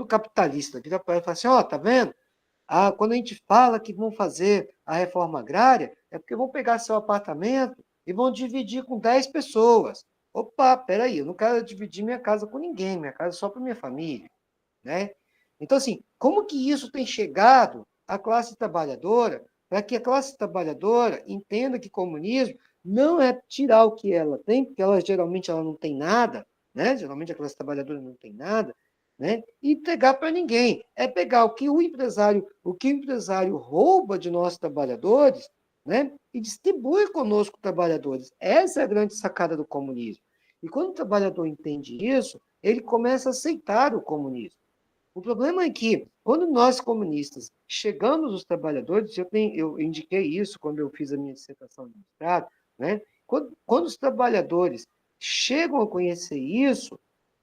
o capitalista vira para ele e fala assim, ó, tá vendo? Quando a gente fala que vão fazer a reforma agrária, é porque vão pegar seu apartamento e vão dividir com 10 pessoas. Opa, peraí, eu não quero dividir minha casa com ninguém, minha casa é só para minha família, né? Então, assim, como que isso tem chegado à classe trabalhadora, para que a classe trabalhadora entenda que comunismo não é tirar o que ela tem, porque geralmente ela não tem nada, né? Geralmente a classe trabalhadora não tem nada, né? E entregar para ninguém. É pegar o que o empresário rouba de nós trabalhadores, né? E distribui conosco trabalhadores. Essa é a grande sacada do comunismo. E quando o trabalhador entende isso, ele começa a aceitar o comunismo. O problema é que, quando nós comunistas chegamos aos trabalhadores, eu indiquei isso quando eu fiz a minha dissertação de mestrado, né? Quando os trabalhadores chegam a conhecer isso,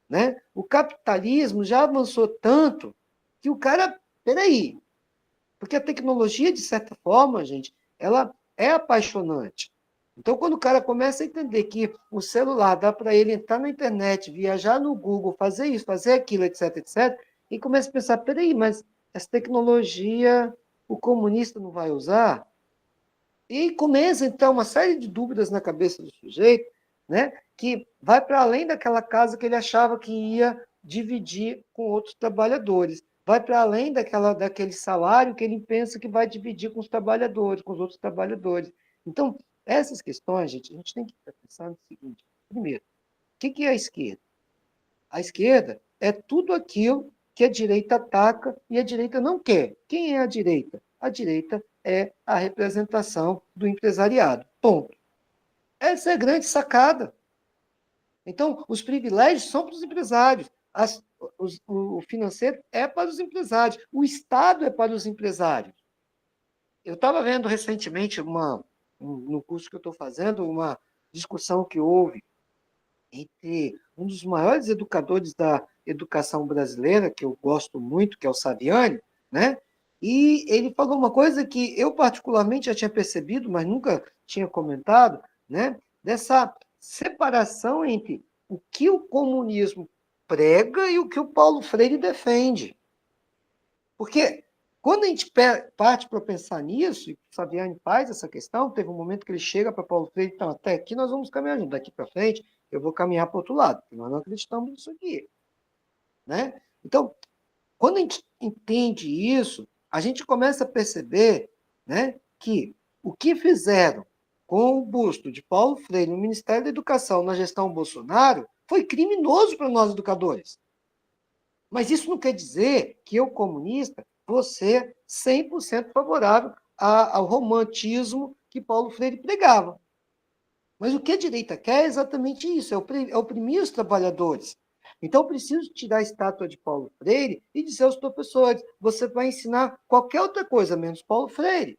né? O capitalismo já avançou tanto que o cara, peraí, porque a tecnologia, de certa forma, gente, ela é apaixonante. Então, quando o cara começa a entender que o celular dá para ele entrar na internet, viajar no Google, fazer isso, fazer aquilo, etc, etc, e começa a pensar, peraí, mas essa tecnologia o comunista não vai usar? E começa, então, uma série de dúvidas na cabeça do sujeito, né, que vai para além daquela casa que ele achava que ia dividir com outros trabalhadores. Vai para além daquele salário que ele pensa que vai dividir com os trabalhadores, com os outros trabalhadores. Então, essas questões, gente, a gente tem que pensar no seguinte. Primeiro, o que é a esquerda? A esquerda é tudo aquilo que a direita ataca e a direita não quer. Quem é a direita? A direita é a representação do empresariado. Ponto. Essa é a grande sacada. Então, os privilégios são para os empresários. O financeiro é para os empresários. O Estado é para os empresários. Eu estava vendo recentemente, no curso que eu estou fazendo, uma discussão que houve entre um dos maiores educadores da educação brasileira, que eu gosto muito, que é o Saviani, né? E ele falou uma coisa que eu particularmente já tinha percebido, mas nunca tinha comentado, né? Dessa separação entre o que o comunismo prega e o que o Paulo Freire defende. Porque quando a gente parte para pensar nisso, e o Saviani faz essa questão, teve um momento que ele chega para Paulo Freire, então, até aqui nós vamos caminhar junto, daqui para frente eu vou caminhar para o outro lado, porque nós não acreditamos nisso aqui. Né? Então, quando a gente entende isso, a gente começa a perceber, né, que o que fizeram com o busto de Paulo Freire no Ministério da Educação na gestão Bolsonaro foi criminoso para nós educadores. Mas isso não quer dizer que eu, comunista, vou ser 100% favorável ao romantismo que Paulo Freire pregava. Mas o que a direita quer é exatamente isso, é oprimir os trabalhadores. Então, eu preciso tirar a estátua de Paulo Freire e dizer aos professores, você vai ensinar qualquer outra coisa, menos Paulo Freire.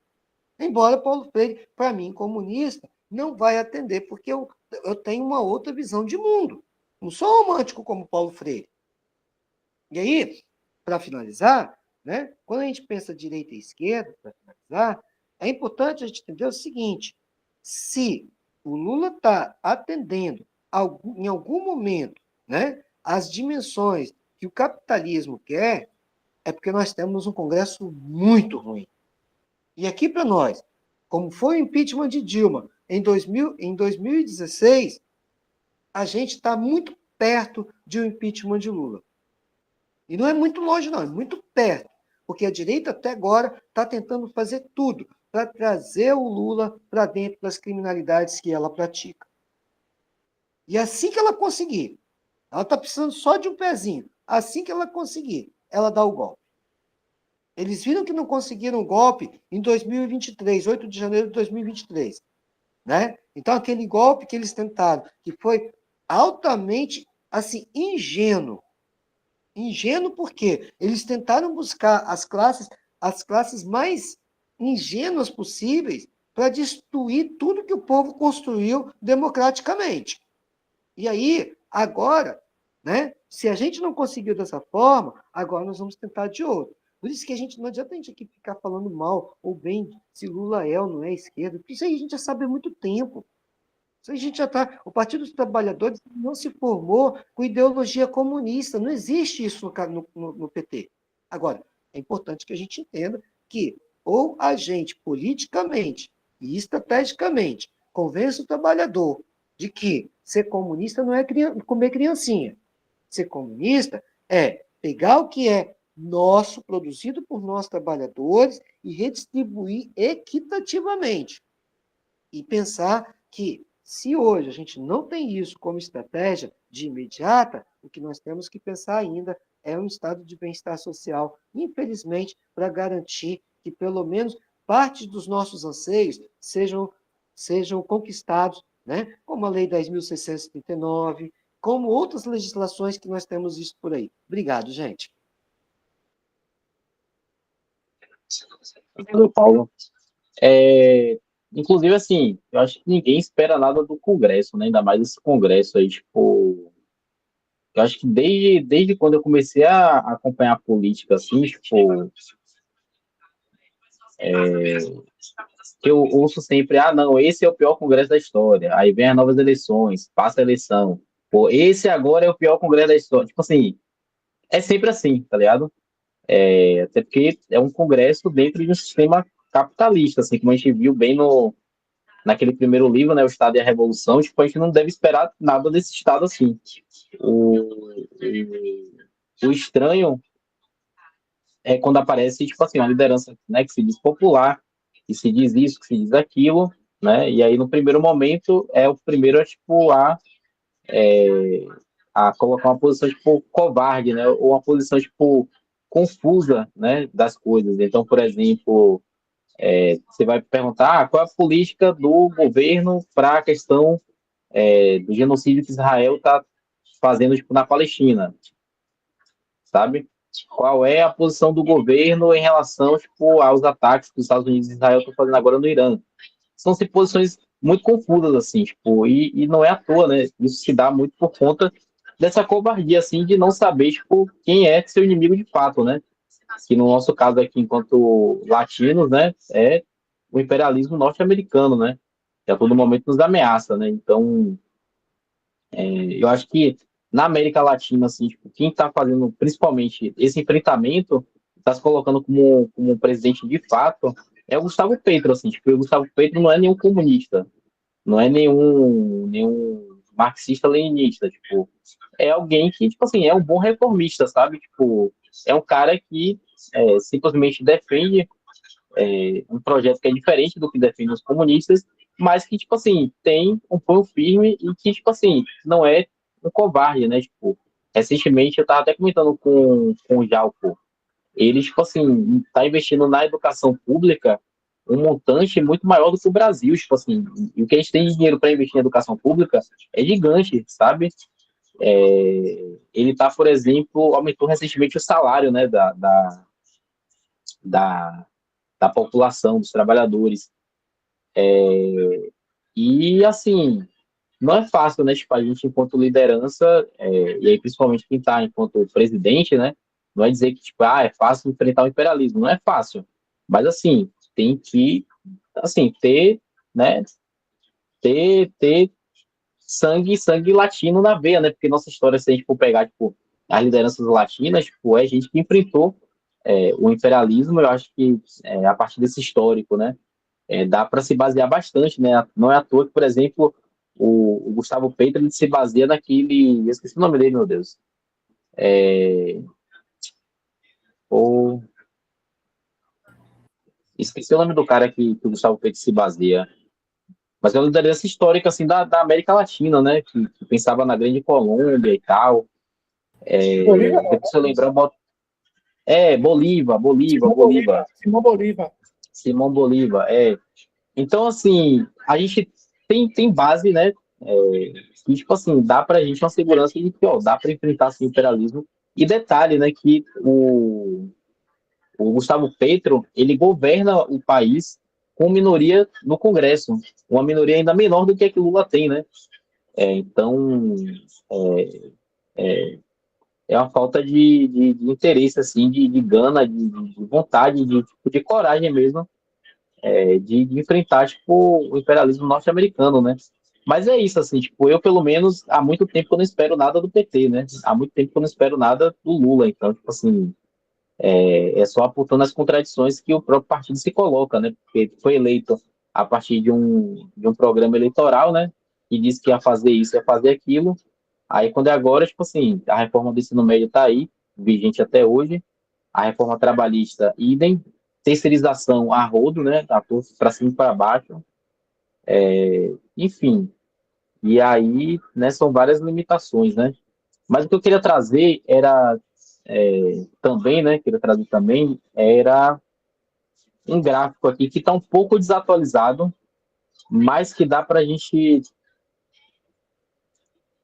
Embora Paulo Freire, para mim, comunista, não vai atender, porque eu tenho uma outra visão de mundo. Não sou romântico como Paulo Freire. E aí, para finalizar, né, quando a gente pensa direita e esquerda, para finalizar, é importante a gente entender o seguinte, se o Lula está atendendo em algum momento, né, as dimensões que o capitalismo quer, é porque nós temos um Congresso muito ruim. E aqui para nós, como foi o impeachment de Dilma em 2016, a gente está muito perto de um impeachment de Lula. E não é muito longe, não, é muito perto. Porque a direita, até agora, está tentando fazer tudo para trazer o Lula para dentro das criminalidades que ela pratica. E assim que ela conseguir, ela está precisando só de um pezinho, assim que ela conseguir, ela dá o golpe. Eles viram que não conseguiram o golpe em 2023, 8 de janeiro de 2023. Né? Então, aquele golpe que eles tentaram, que foi altamente assim, ingênuo. Ingênuo por quê? Eles tentaram buscar as classes mais ingênuas possíveis para destruir tudo que o povo construiu democraticamente. E aí, agora, né, se a gente não conseguiu dessa forma, agora nós vamos tentar de outro. Por isso que não adianta a gente aqui ficar falando mal ou bem se Lula é ou não é esquerda, porque isso aí a gente já sabe há muito tempo. Isso a gente já está. O Partido dos Trabalhadores não se formou com ideologia comunista. Não existe isso no PT. Agora, é importante que a gente entenda que ou a gente, politicamente e estrategicamente, convence o trabalhador de que ser comunista não é comer criancinha. Ser comunista é pegar o que é nosso, produzido por nós trabalhadores, e redistribuir equitativamente. E pensar que, se hoje a gente não tem isso como estratégia de imediata, o que nós temos que pensar ainda é um estado de bem-estar social, infelizmente, para garantir que, pelo menos, parte dos nossos anseios sejam conquistados, né? Como a Lei 10.639, como outras legislações que nós temos visto por aí. Obrigado, gente. Obrigado, Paulo. Inclusive, assim, eu acho que ninguém espera nada do Congresso, né? Ainda mais esse Congresso aí, tipo, eu acho que desde quando eu comecei a acompanhar a política, assim, tipo, eu ouço sempre, ah, não, esse é o pior Congresso da história. Aí vem as novas eleições, passa a eleição. Pô, esse agora é o pior Congresso da história. Tipo assim, é sempre assim, tá ligado? Até porque é um Congresso dentro de um sistema capitalista, assim, como a gente viu bem naquele primeiro livro, né, O Estado e a Revolução, tipo, a gente não deve esperar nada desse Estado assim. O estranho é quando aparece, tipo assim, uma liderança, né, que se diz popular, que se diz isso, que se diz aquilo, né, e aí no primeiro momento é o primeiro a colocar uma posição, tipo, covarde, né, ou uma posição, tipo, confusa, né, das coisas. Então, por exemplo, você vai perguntar, qual é a política do governo para a questão do genocídio que Israel está fazendo, tipo, na Palestina, sabe? Qual é a posição do governo em relação, tipo, aos ataques que os Estados Unidos e Israel estão fazendo agora no Irã? São assim, posições muito confusas, assim, tipo, e não é à toa, né? Isso se dá muito por conta dessa covardia, assim, de não saber, tipo, quem é seu inimigo de fato, né? Que no nosso caso aqui, enquanto latinos, né, é o imperialismo norte-americano, né? Que a todo momento nos ameaça, né? Então, eu acho que na América Latina, assim, tipo, quem está fazendo principalmente esse enfrentamento, está se colocando como um presidente de fato, é o Gustavo Petro, assim, tipo, o Gustavo Petro não é nenhum comunista, não é nenhum marxista-leninista, tipo, é alguém que, tipo assim, é um bom reformista, sabe? Tipo, é um cara que simplesmente defende um projeto que é diferente do que defendem os comunistas, mas que, tipo assim, tem um punho firme e que, tipo assim, não é um covarde, né? Tipo, recentemente eu tava até comentando com o Jalco, ele, tipo assim, tá investindo na educação pública um montante muito maior do que o Brasil, tipo assim, e o que a gente tem de dinheiro para investir em educação pública é gigante, sabe? Ele tá, por exemplo, aumentou recentemente o salário, né, da, da população, dos trabalhadores. E, assim, não é fácil, né? Tipo, a gente, enquanto liderança, e aí principalmente quem está enquanto presidente, né? Não é dizer que, tipo, é fácil enfrentar o imperialismo. Não é fácil. Mas, assim, tem que, assim, ter, né? Ter sangue latino na veia, né? Porque nossa história, se a gente for pegar, tipo, as lideranças latinas, tipo, é gente que enfrentou o imperialismo. Eu acho que a partir desse histórico, né? Dá para se basear bastante, né? Não é à toa que, por exemplo, o Gustavo Petro ele se baseia naquele. Eu esqueci o nome dele, meu Deus. O, esqueci o nome do cara que o Gustavo Petro se baseia. Mas é uma liderança histórica assim, da América Latina, né? Que pensava na Grande Colômbia e tal. Bolívia, não. Depois, se eu lembrar, Bolívar, Simão Bolívar. Bolívar. Simão Bolívar. Simão Bolívar, Então, assim, a gente tem base, né? Que, tipo assim, dá pra gente uma segurança de que, ó, dá pra enfrentar assim, o imperialismo. E detalhe, né, que o Gustavo Petro, ele governa o país com minoria no Congresso, uma minoria ainda menor do que a que o Lula tem, né? Então, é uma falta de interesse, assim, de gana, de vontade, de coragem mesmo, de enfrentar, tipo, o imperialismo norte-americano, né? Mas é isso, assim, tipo, eu pelo menos há muito tempo que eu não espero nada do PT, né? Há muito tempo que eu não espero nada do Lula, então, tipo assim, é só apontando as contradições que o próprio partido se coloca, né? Porque foi eleito a partir de um programa eleitoral, né? Que disse que ia fazer isso, ia fazer aquilo. Aí, quando é agora, tipo assim, a reforma do ensino médio está aí, vigente até hoje. A reforma trabalhista, idem. Terceirização a rodo, né? Para cima e para baixo. Enfim, e aí, né, são várias limitações, né? Mas o que eu queria trazer era também, né? Queria trazer também era um gráfico aqui que está um pouco desatualizado, mas que dá para a gente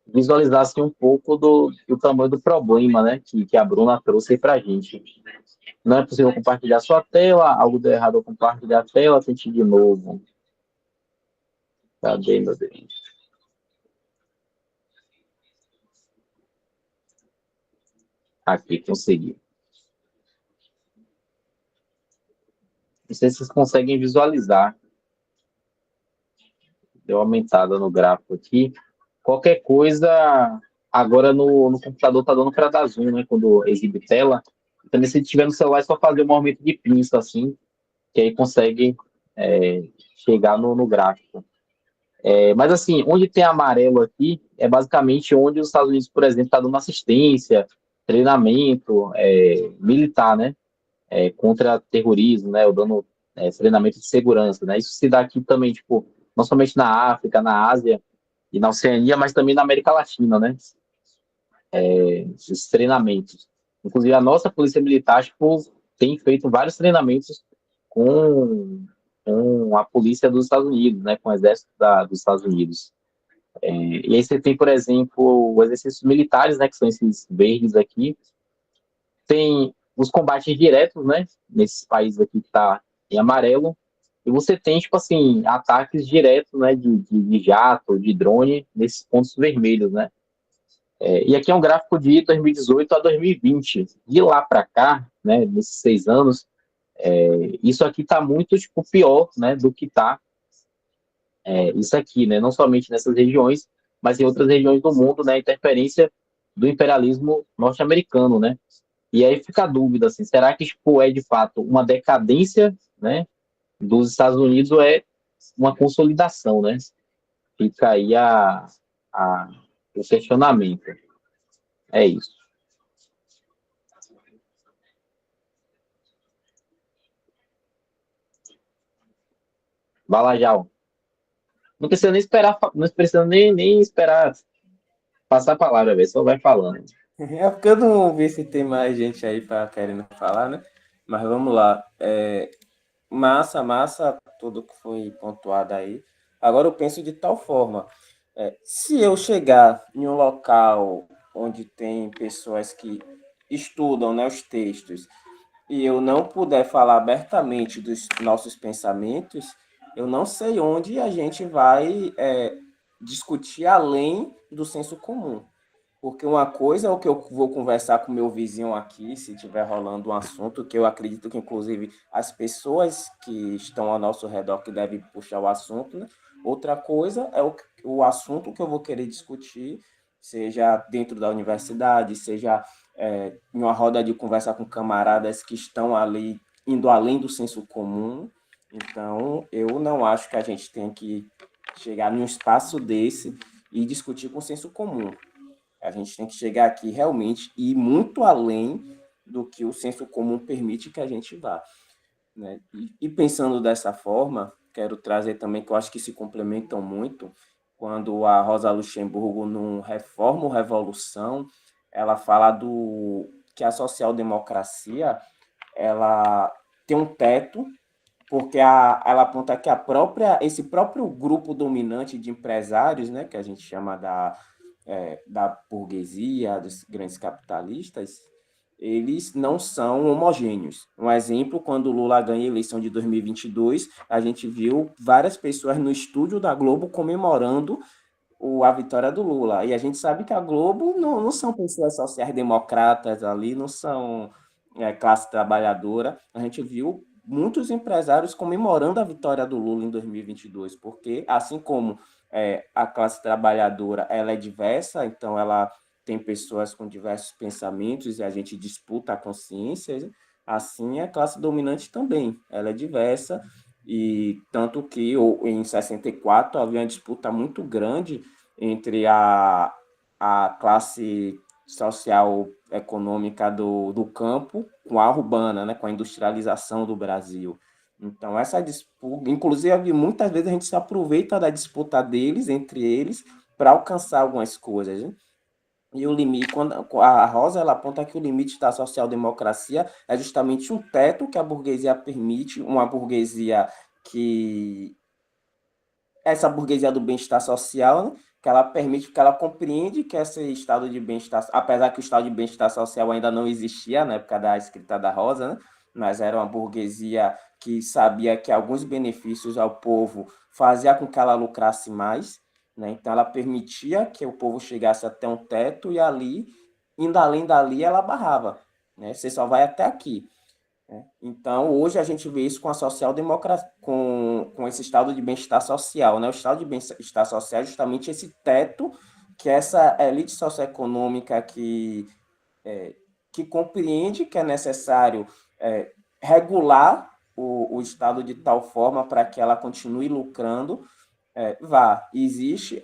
visualizar assim, um pouco do tamanho do problema, né? Que a Bruna trouxe aí para a gente. Não é possível compartilhar sua tela, algo deu errado ao compartilhar a tela, tente de novo. Cadê, meu Deus? Aqui, consegui. Não sei se vocês conseguem visualizar. Deu uma aumentada no gráfico aqui. Qualquer coisa, agora no computador tá dando para dar zoom, né? Quando exibe tela. Também se tiver no celular é só fazer um movimento de pinça, assim, que aí consegue chegar no gráfico. Mas assim, onde tem amarelo aqui, é basicamente onde os Estados Unidos, por exemplo, está dando assistência, treinamento militar, né? Contra terrorismo, né? Ou dando treinamento de segurança, né? Isso se dá aqui também, tipo, não somente na África, na Ásia e na Oceania, mas também na América Latina, né? Esses treinamentos. Inclusive, a nossa Polícia Militar, tipo, tem feito vários treinamentos com, com a Polícia dos Estados Unidos, né? Com o Exército dos Estados Unidos. E aí você tem, por exemplo, os exercícios militares, né? Que são esses verdes aqui. Tem os combates diretos, né? Nesses países aqui que tá em amarelo. E você tem, tipo assim, ataques diretos, né? De jato, de drone, nesses pontos vermelhos, né? E aqui é um gráfico de 2018 a 2020. De lá para cá, né? Nesses 6 anos, isso aqui está muito tipo, pior, né? Do que está isso aqui, né? Não somente nessas regiões, mas em outras regiões do mundo, né? A interferência do imperialismo norte-americano, né? E aí fica a dúvida, assim, será que tipo, é de fato uma decadência, né, dos Estados Unidos ou é uma consolidação, né? Fica aí a, o questionamento. É isso. Vai lá, Jal. Não precisa nem esperar, não precisa nem esperar passar a palavra, velho. Só vai falando. É porque eu não vi se tem mais gente aí para querendo falar, né? Mas vamos lá. Massa, tudo que foi pontuado aí. Agora eu penso de tal forma: se eu chegar em um local onde tem pessoas que estudam, né, os textos e eu não puder falar abertamente dos nossos pensamentos, eu não sei onde a gente vai discutir além do senso comum. Porque uma coisa é o que eu vou conversar com meu vizinho aqui, se estiver rolando um assunto, que eu acredito que, inclusive, as pessoas que estão ao nosso redor que devem puxar o assunto, né? Outra coisa é o assunto que eu vou querer discutir, seja dentro da universidade, seja em uma roda de conversa com camaradas que estão ali, indo além do senso comum. Então, eu não acho que a gente tem que chegar num espaço desse e discutir com senso comum. A gente tem que chegar aqui realmente e ir muito além do que o senso comum permite que a gente vá, né? E pensando dessa forma, quero trazer também que eu acho que se complementam muito, quando a Rosa Luxemburgo, no Reforma ou Revolução, ela fala que a social-democracia ela tem um teto, porque ela aponta que esse próprio grupo dominante de empresários, né, que a gente chama da burguesia, dos grandes capitalistas, eles não são homogêneos. Um exemplo, quando o Lula ganha a eleição de 2022, a gente viu várias pessoas no estúdio da Globo comemorando a vitória do Lula. E a gente sabe que a Globo não são pessoas sociais-democratas ali, não são classe trabalhadora. A gente viu muitos empresários comemorando a vitória do Lula em 2022, porque, assim como a classe trabalhadora ela é diversa, então ela tem pessoas com diversos pensamentos e a gente disputa a consciência, assim a classe dominante também, ela é diversa, e tanto que em 64 havia uma disputa muito grande entre a classe social econômica do campo com a urbana, né, com a industrialização do Brasil. Então, essa disputa, inclusive, muitas vezes a gente se aproveita da disputa deles, entre eles, para alcançar algumas coisas, né? E o limite, quando a Rosa ela aponta que o limite da social-democracia é justamente um teto que a burguesia permite, uma burguesia que essa burguesia do bem-estar social, né, que ela permite, que ela compreende que esse estado de bem-estar, apesar que o estado de bem-estar social ainda não existia na época da escrita da Rosa, né, mas era uma burguesia que sabia que alguns benefícios ao povo fazia com que ela lucrasse mais, né, então ela permitia que o povo chegasse até um teto e ali, indo além dali, ela barrava, né, você só vai até aqui. Então, hoje a gente vê isso com a social-democracia, com esse estado de bem-estar social, né? O estado de bem-estar social é justamente esse teto que essa elite socioeconômica que compreende que é necessário é, regular o Estado de tal forma para que ela continue lucrando, vá. Existe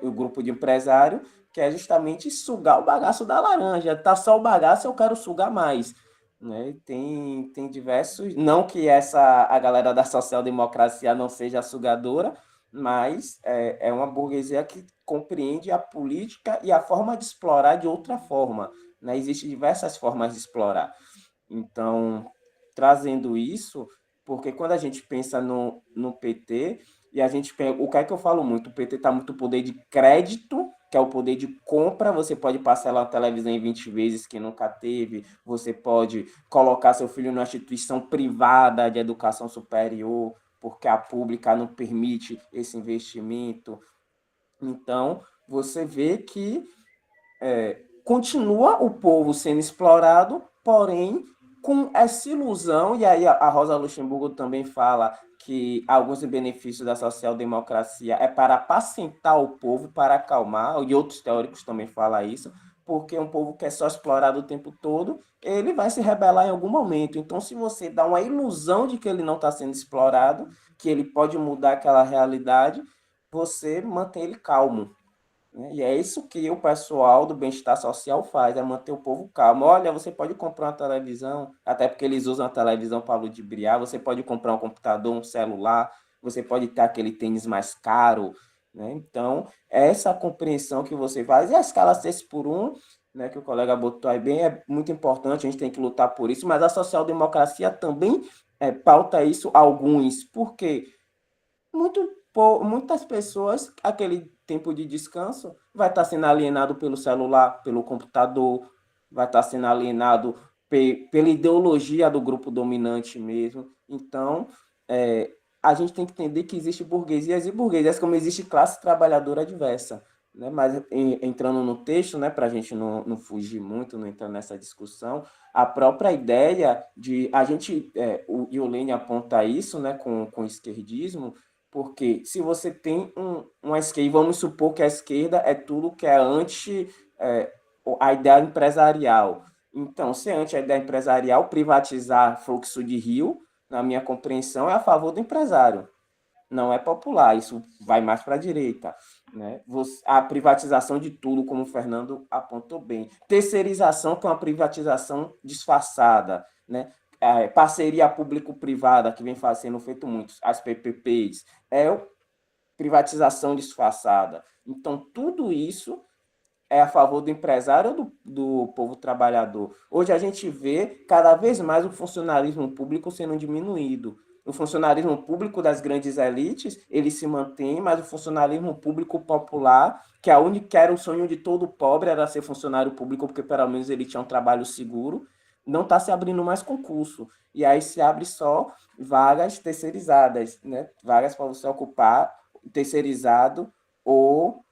o grupo de empresário que é justamente sugar o bagaço da laranja. Tá só o bagaço, eu quero sugar mais. Né? Tem diversos. Não que a galera da social-democracia não seja sugadora, mas é uma burguesia que compreende a política e a forma de explorar de outra forma. Né? Existem diversas formas de explorar. Então, trazendo isso, porque quando a gente pensa no PT, e a gente o que é que eu falo muito? O PT está muito poder de crédito, que é o poder de compra, você pode parcelar a televisão em 20 vezes que nunca teve, você pode colocar seu filho numa instituição privada de educação superior, porque a pública não permite esse investimento. Então, você vê que continua o povo sendo explorado, porém com essa ilusão, e aí a Rosa Luxemburgo também fala que alguns benefícios da social-democracia é para apacentar o povo, para acalmar, e outros teóricos também falam isso, porque um povo que é só explorado o tempo todo, ele vai se rebelar em algum momento. Então, se você dá uma ilusão de que ele não está sendo explorado, que ele pode mudar aquela realidade, você mantém ele calmo. Né? E é isso que o pessoal do bem-estar social faz, é manter o povo calmo. Olha, você pode comprar uma televisão, até porque eles usam a televisão para ludibriar, você pode comprar um computador, um celular, você pode ter aquele tênis mais caro. Né? Então, essa compreensão que você faz, e a escala 6 por 1, né, que o colega botou aí bem, é muito importante, a gente tem que lutar por isso, mas a social-democracia também pauta isso alguns, porque muitas pessoas, aquele tempo de descanso vai estar sendo alienado pelo celular, pelo computador, vai estar sendo alienado pela ideologia do grupo dominante mesmo. Então, a gente tem que entender que existe burguesias e burguesias, como existe classe trabalhadora diversa. Né? Mas entrando no texto, né, para a gente não fugir muito, não entrar nessa discussão, a própria ideia de a gente, o Iolene aponta isso, né, com o esquerdismo, porque se você tem uma esquerda, e vamos supor que a esquerda é tudo que é anti a ideia empresarial. Então, se é anti a ideia empresarial, privatizar fluxo de rio, na minha compreensão, é a favor do empresário. Não é popular, isso vai mais para a direita. Né? A privatização de tudo, como o Fernando apontou bem. Terceirização, que é uma privatização disfarçada. Né? Parceria público-privada, que vem sendo feito muitos, as PPPs, privatização disfarçada. Então, tudo isso é a favor do empresário ou do povo trabalhador? Hoje a gente vê cada vez mais o funcionalismo público sendo diminuído. O funcionalismo público das grandes elites, ele se mantém, mas o funcionalismo público popular, que era o sonho de todo pobre, era ser funcionário público, porque pelo menos ele tinha um trabalho seguro, não está se abrindo mais concurso. E aí se abre só vagas terceirizadas, né? Vagas para você ocupar terceirizado ou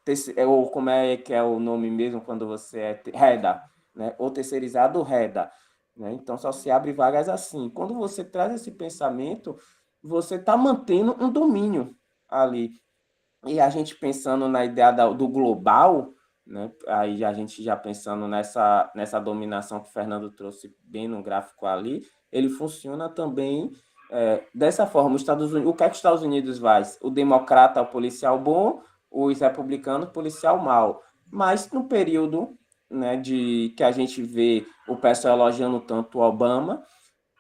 como é que é o nome mesmo quando você é reda, né? Ou terceirizado reda. Né? Então, só se abre vagas assim. Quando você traz esse pensamento, você está mantendo um domínio. ali. E a gente pensando na ideia do global, né? Aí a gente já pensando nessa dominação que o Fernando trouxe bem no gráfico ali, ele funciona também dessa forma. O que é que os Estados Unidos faz? O democrata é o policial bom, os republicanos o policial mau. Mas no período, né, de que a gente vê o pessoal elogiando tanto o Obama,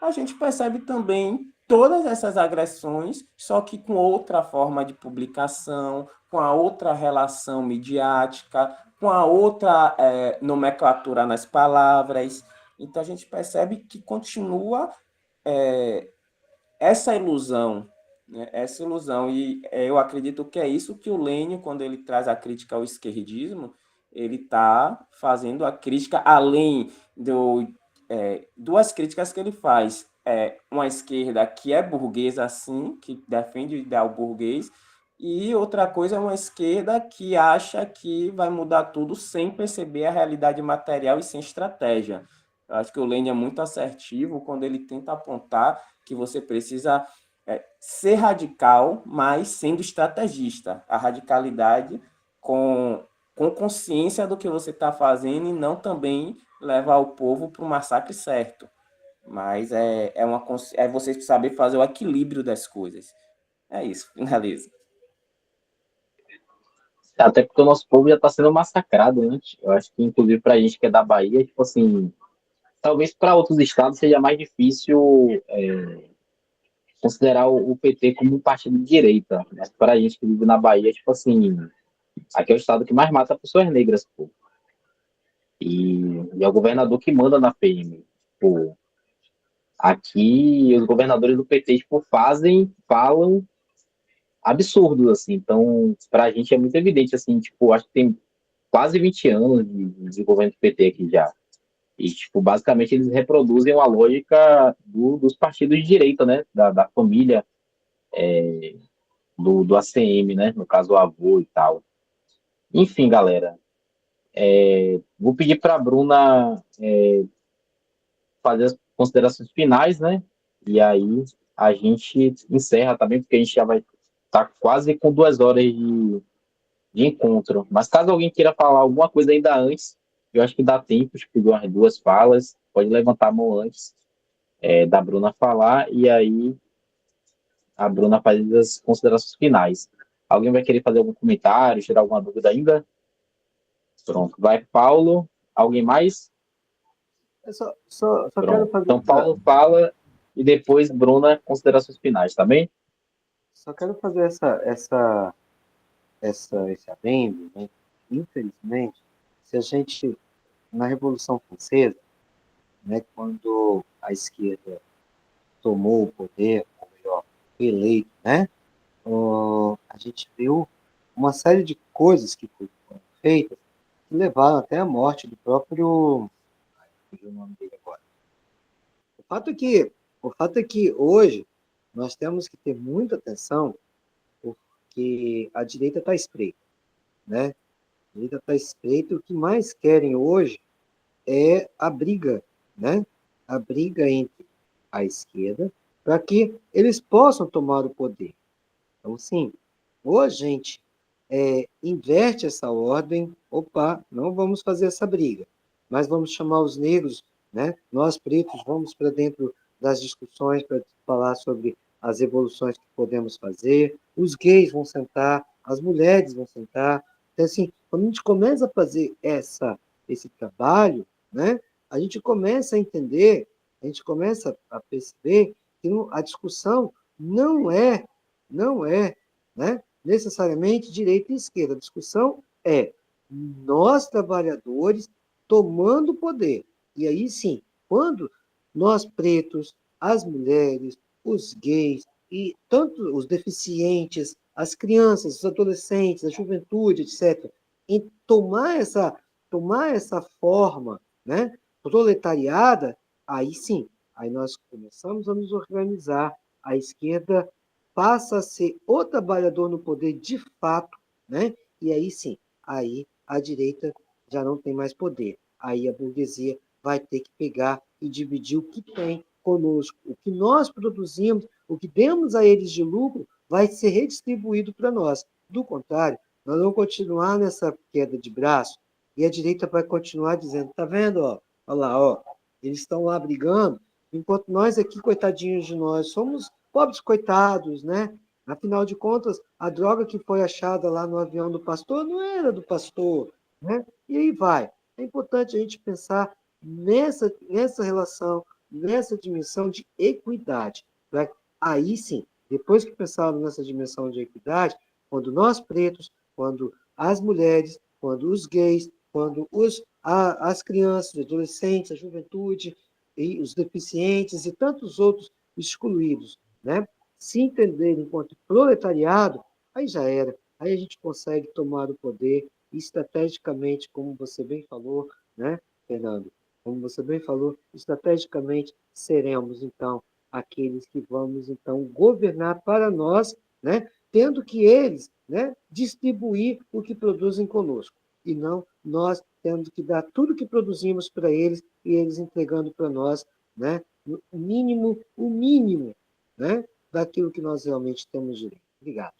a gente percebe também todas essas agressões, só que com outra forma de publicação, com a outra relação midiática, com a outra nomenclatura nas palavras. Então a gente percebe que continua é, essa ilusão, né? Essa ilusão. E eu acredito que é isso que o Lênin, quando ele traz a crítica ao esquerdismo, ele está fazendo a crítica, além duas críticas que ele faz. Uma esquerda que é burguesa, sim, que defende o ideal burguês, e outra coisa é uma esquerda que acha que vai mudar tudo sem perceber a realidade material e sem estratégia. Eu acho que o Lênin é muito assertivo quando ele tenta apontar que você precisa ser radical, mas sendo estrategista. A radicalidade com consciência do que você está fazendo e não também levar o povo para o massacre certo. Mas é você saber fazer o equilíbrio das coisas. É isso, finaliza. Até porque o nosso povo já está sendo massacrado, né? Eu acho que, inclusive, para a gente que é da Bahia, tipo assim, talvez para outros estados seja mais difícil considerar o PT como um partido de direita. Mas para a gente que vive na Bahia, tipo assim, aqui é o estado que mais mata pessoas negras, pô. E é o governador que manda na PM. Pô, aqui os governadores do PT, tipo, falam absurdos, assim. Então, para a gente é muito evidente, assim, tipo, acho que tem quase 20 anos de governo do PT aqui já. E, tipo, basicamente eles reproduzem uma lógica dos partidos de direita, né? Da família do ACM, né? No caso, o avô e tal. Enfim, galera, vou pedir para a Bruna fazer as considerações finais, né? E aí a gente encerra também, porque a gente já vai estar quase com 2 horas de encontro. Mas caso alguém queira falar alguma coisa ainda antes, eu acho que dá tempo, tipo, de umas 2 falas, pode levantar a mão antes da Bruna falar, e aí a Bruna faz as considerações finais. Alguém vai querer fazer algum comentário, tirar alguma dúvida ainda? Pronto, vai Paulo. Alguém mais? Eu só quero Pronto. fazer Então, Paulo fala e depois Bruna, considerações finais, tá bem? só quero fazer esse adendo, né? Infelizmente, se a gente, na Revolução Francesa, né, quando a esquerda tomou o poder, ou melhor, foi eleito, né, a gente viu uma série de coisas que foram feitas que levaram até a morte do próprio. Fugiu o nome dele agora. O fato é que hoje nós temos que ter muita atenção, porque a direita está espreita, né? A direita está espreita. O que mais querem hoje é a briga, né? A briga entre a esquerda para que eles possam tomar o poder. Então, sim, ou a gente inverte essa ordem, opa, não vamos fazer essa briga, mas vamos chamar os negros, né? Nós pretos vamos para dentro das discussões para falar sobre as evoluções que podemos fazer, os gays vão sentar, as mulheres vão sentar. Então, assim, quando a gente começa a fazer esse trabalho, né, a gente começa a entender, a gente começa a perceber que a discussão não é, né, necessariamente direita e esquerda. A discussão é nós, trabalhadores, tomando poder. E aí sim, quando nós pretos, as mulheres, os gays, e tanto os deficientes, as crianças, os adolescentes, a juventude, etc., em tomar essa forma, né, proletariada, aí sim, aí nós começamos a nos organizar, a esquerda passa a ser o trabalhador no poder de fato, né? E aí sim, aí a direita já não tem mais poder. Aí a burguesia vai ter que pegar e dividir o que tem conosco, o que nós produzimos, o que demos a eles de lucro, vai ser redistribuído para nós. Do contrário, nós vamos continuar nessa queda de braço e a direita vai continuar dizendo, tá vendo, ó, olha lá, ó, eles estão lá brigando, enquanto nós aqui, coitadinhos de nós, somos pobres coitados, né? Afinal de contas, a droga que foi achada lá no avião do pastor não era do pastor, né? E aí vai. É importante a gente pensar nessa relação, nessa dimensão de equidade. Né? Aí sim, depois que pensarmos nessa dimensão de equidade, quando nós pretos, quando as mulheres, quando os gays, quando as crianças, os adolescentes, a juventude, e os deficientes e tantos outros excluídos, né? Se entenderem enquanto proletariado, aí já era. Aí a gente consegue tomar o poder estrategicamente, como você bem falou, né, Fernando? Como você bem falou, estrategicamente seremos, então, aqueles que vamos, então, governar para nós, né, tendo que eles, né, distribuir o que produzem conosco, e não nós tendo que dar tudo que produzimos para eles e eles entregando para nós, né, o mínimo, né, daquilo que nós realmente temos direito. Obrigado.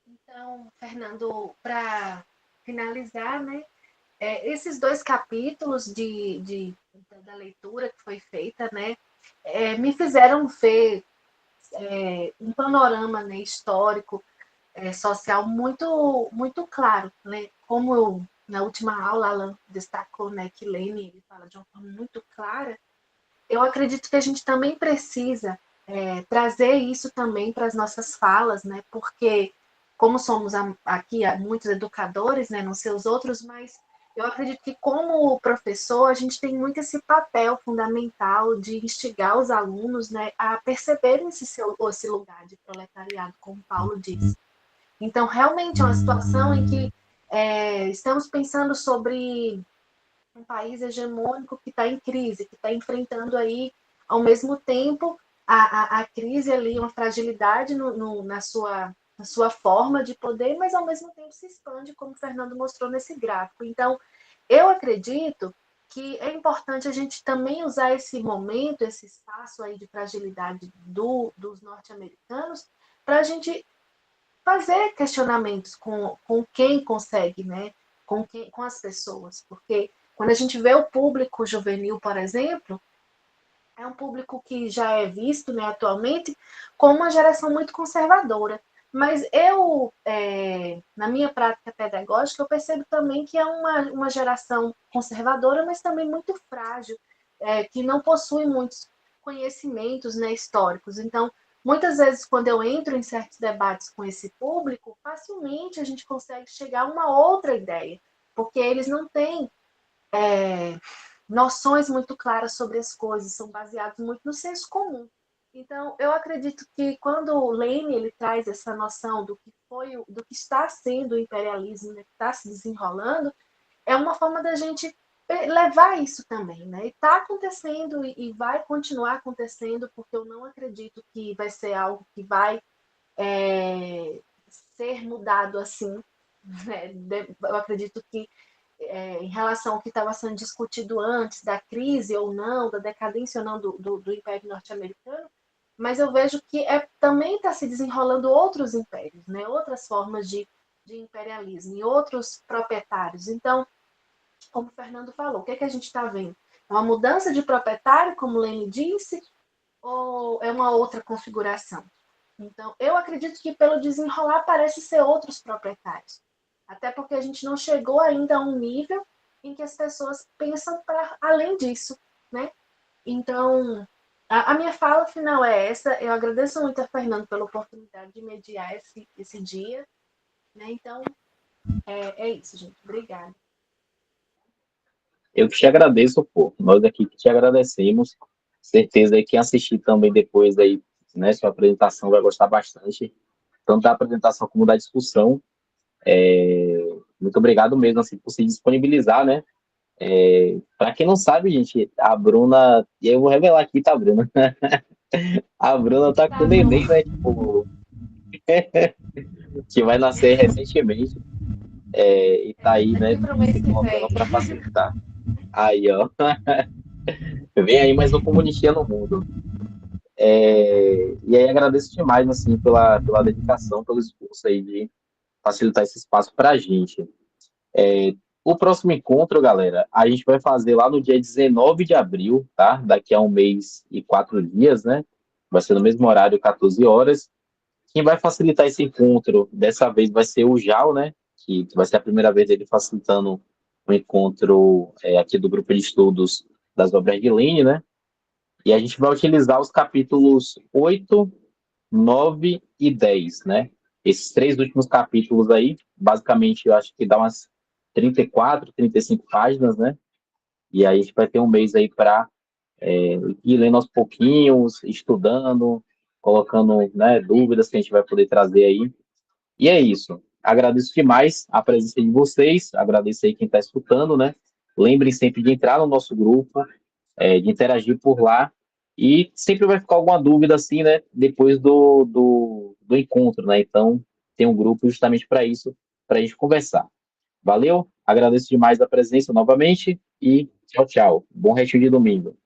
Então, Fernando, para finalizar, né, esses dois capítulos da leitura que foi feita, né, me fizeram ver um panorama, né, histórico, social muito claro, né? Como na última aula Alan destacou, né, que Lênin ele fala de uma forma muito clara. Eu acredito que a gente também precisa trazer isso também para as nossas falas, né? Porque como somos aqui muitos educadores, né, não sei os outros, mas eu acredito que como professor a gente tem muito esse papel fundamental de instigar os alunos, né, a perceberem esse lugar de proletariado, como Paulo disse. Então, realmente é uma situação em que estamos pensando sobre um país hegemônico que está em crise, que está enfrentando aí, ao mesmo tempo, a crise ali, uma fragilidade na sua forma de poder, mas ao mesmo tempo se expande, como o Fernando mostrou nesse gráfico. Então, eu acredito que é importante a gente também usar esse momento, esse espaço aí de fragilidade dos norte-americanos, para a gente fazer questionamentos com quem consegue, né? Com as pessoas. Porque quando a gente vê o público juvenil, por exemplo, é um público que já é visto, né, atualmente como uma geração muito conservadora. Mas eu, na minha prática pedagógica, eu percebo também que é uma geração conservadora, mas também muito frágil, que não possui muitos conhecimentos, né, históricos. Então, muitas vezes, quando eu entro em certos debates com esse público, facilmente a gente consegue chegar a uma outra ideia, porque eles não têm noções muito claras sobre as coisas, são baseados muito no senso comum. Então, eu acredito que quando o Lênin ele traz essa noção do que está sendo o imperialismo, né, que está se desenrolando, é uma forma da gente levar isso também, né? E está acontecendo e vai continuar acontecendo, porque eu não acredito que vai ser algo que vai ser mudado assim, né? Eu acredito que em relação ao que estava sendo discutido antes, da crise ou não, da decadência ou não do Império Norte-Americano, mas eu vejo que também está se desenrolando outros impérios, né? Outras formas de imperialismo e outros proprietários. Então, como o Fernando falou, o que a gente está vendo? É uma mudança de proprietário, como o Lênin disse, ou é uma outra configuração? Então, eu acredito que pelo desenrolar parece ser outros proprietários. Até porque a gente não chegou ainda a um nível em que as pessoas pensam para além disso, né? Então, a minha fala final é essa. Eu agradeço muito a Fernando pela oportunidade de mediar esse dia, né? Então, é isso, gente. Obrigada. Eu que te agradeço, pô. Nós aqui que te agradecemos. Certeza aí quem assistir também depois aí, né, sua apresentação vai gostar bastante, tanto da apresentação como da discussão. Muito obrigado mesmo, assim, por se disponibilizar, né? Para quem não sabe, gente, a Bruna, e eu vou revelar aqui, tá, Bruna? A Bruna tá com o neném, né? Tipo, que vai nascer recentemente, e tá aí, né, Aqui para o mês se que vem. colocando para facilitar. Aí, ó. Vem aí mais um comunistinha no mundo. E aí agradeço demais, assim, pela dedicação, pelo esforço aí de facilitar esse espaço para a gente. O próximo encontro, galera, a gente vai fazer lá no dia 19 de abril, tá? Daqui a 1 mês e 4 dias, né? Vai ser no mesmo horário, 14 horas. Quem vai facilitar esse encontro, dessa vez, vai ser o Jal, né? Que vai ser a primeira vez ele facilitando o encontro aqui do grupo de estudos das obras de Lenin, né? E a gente vai utilizar os capítulos 8, 9 e 10, né? Esses 3 últimos capítulos aí, basicamente, eu acho que dá umas 34, 35 páginas, né? E aí a gente vai ter um mês aí para ir lendo aos pouquinhos, estudando, colocando, né, dúvidas que a gente vai poder trazer aí. E é isso. Agradeço demais a presença de vocês, agradeço aí quem está escutando, né? Lembrem sempre de entrar no nosso grupo, de interagir por lá, e sempre vai ficar alguma dúvida assim, né? Depois do encontro, né? Então, tem um grupo justamente para isso, para a gente conversar. Valeu, agradeço demais a presença novamente e tchau, tchau. Bom restinho de domingo.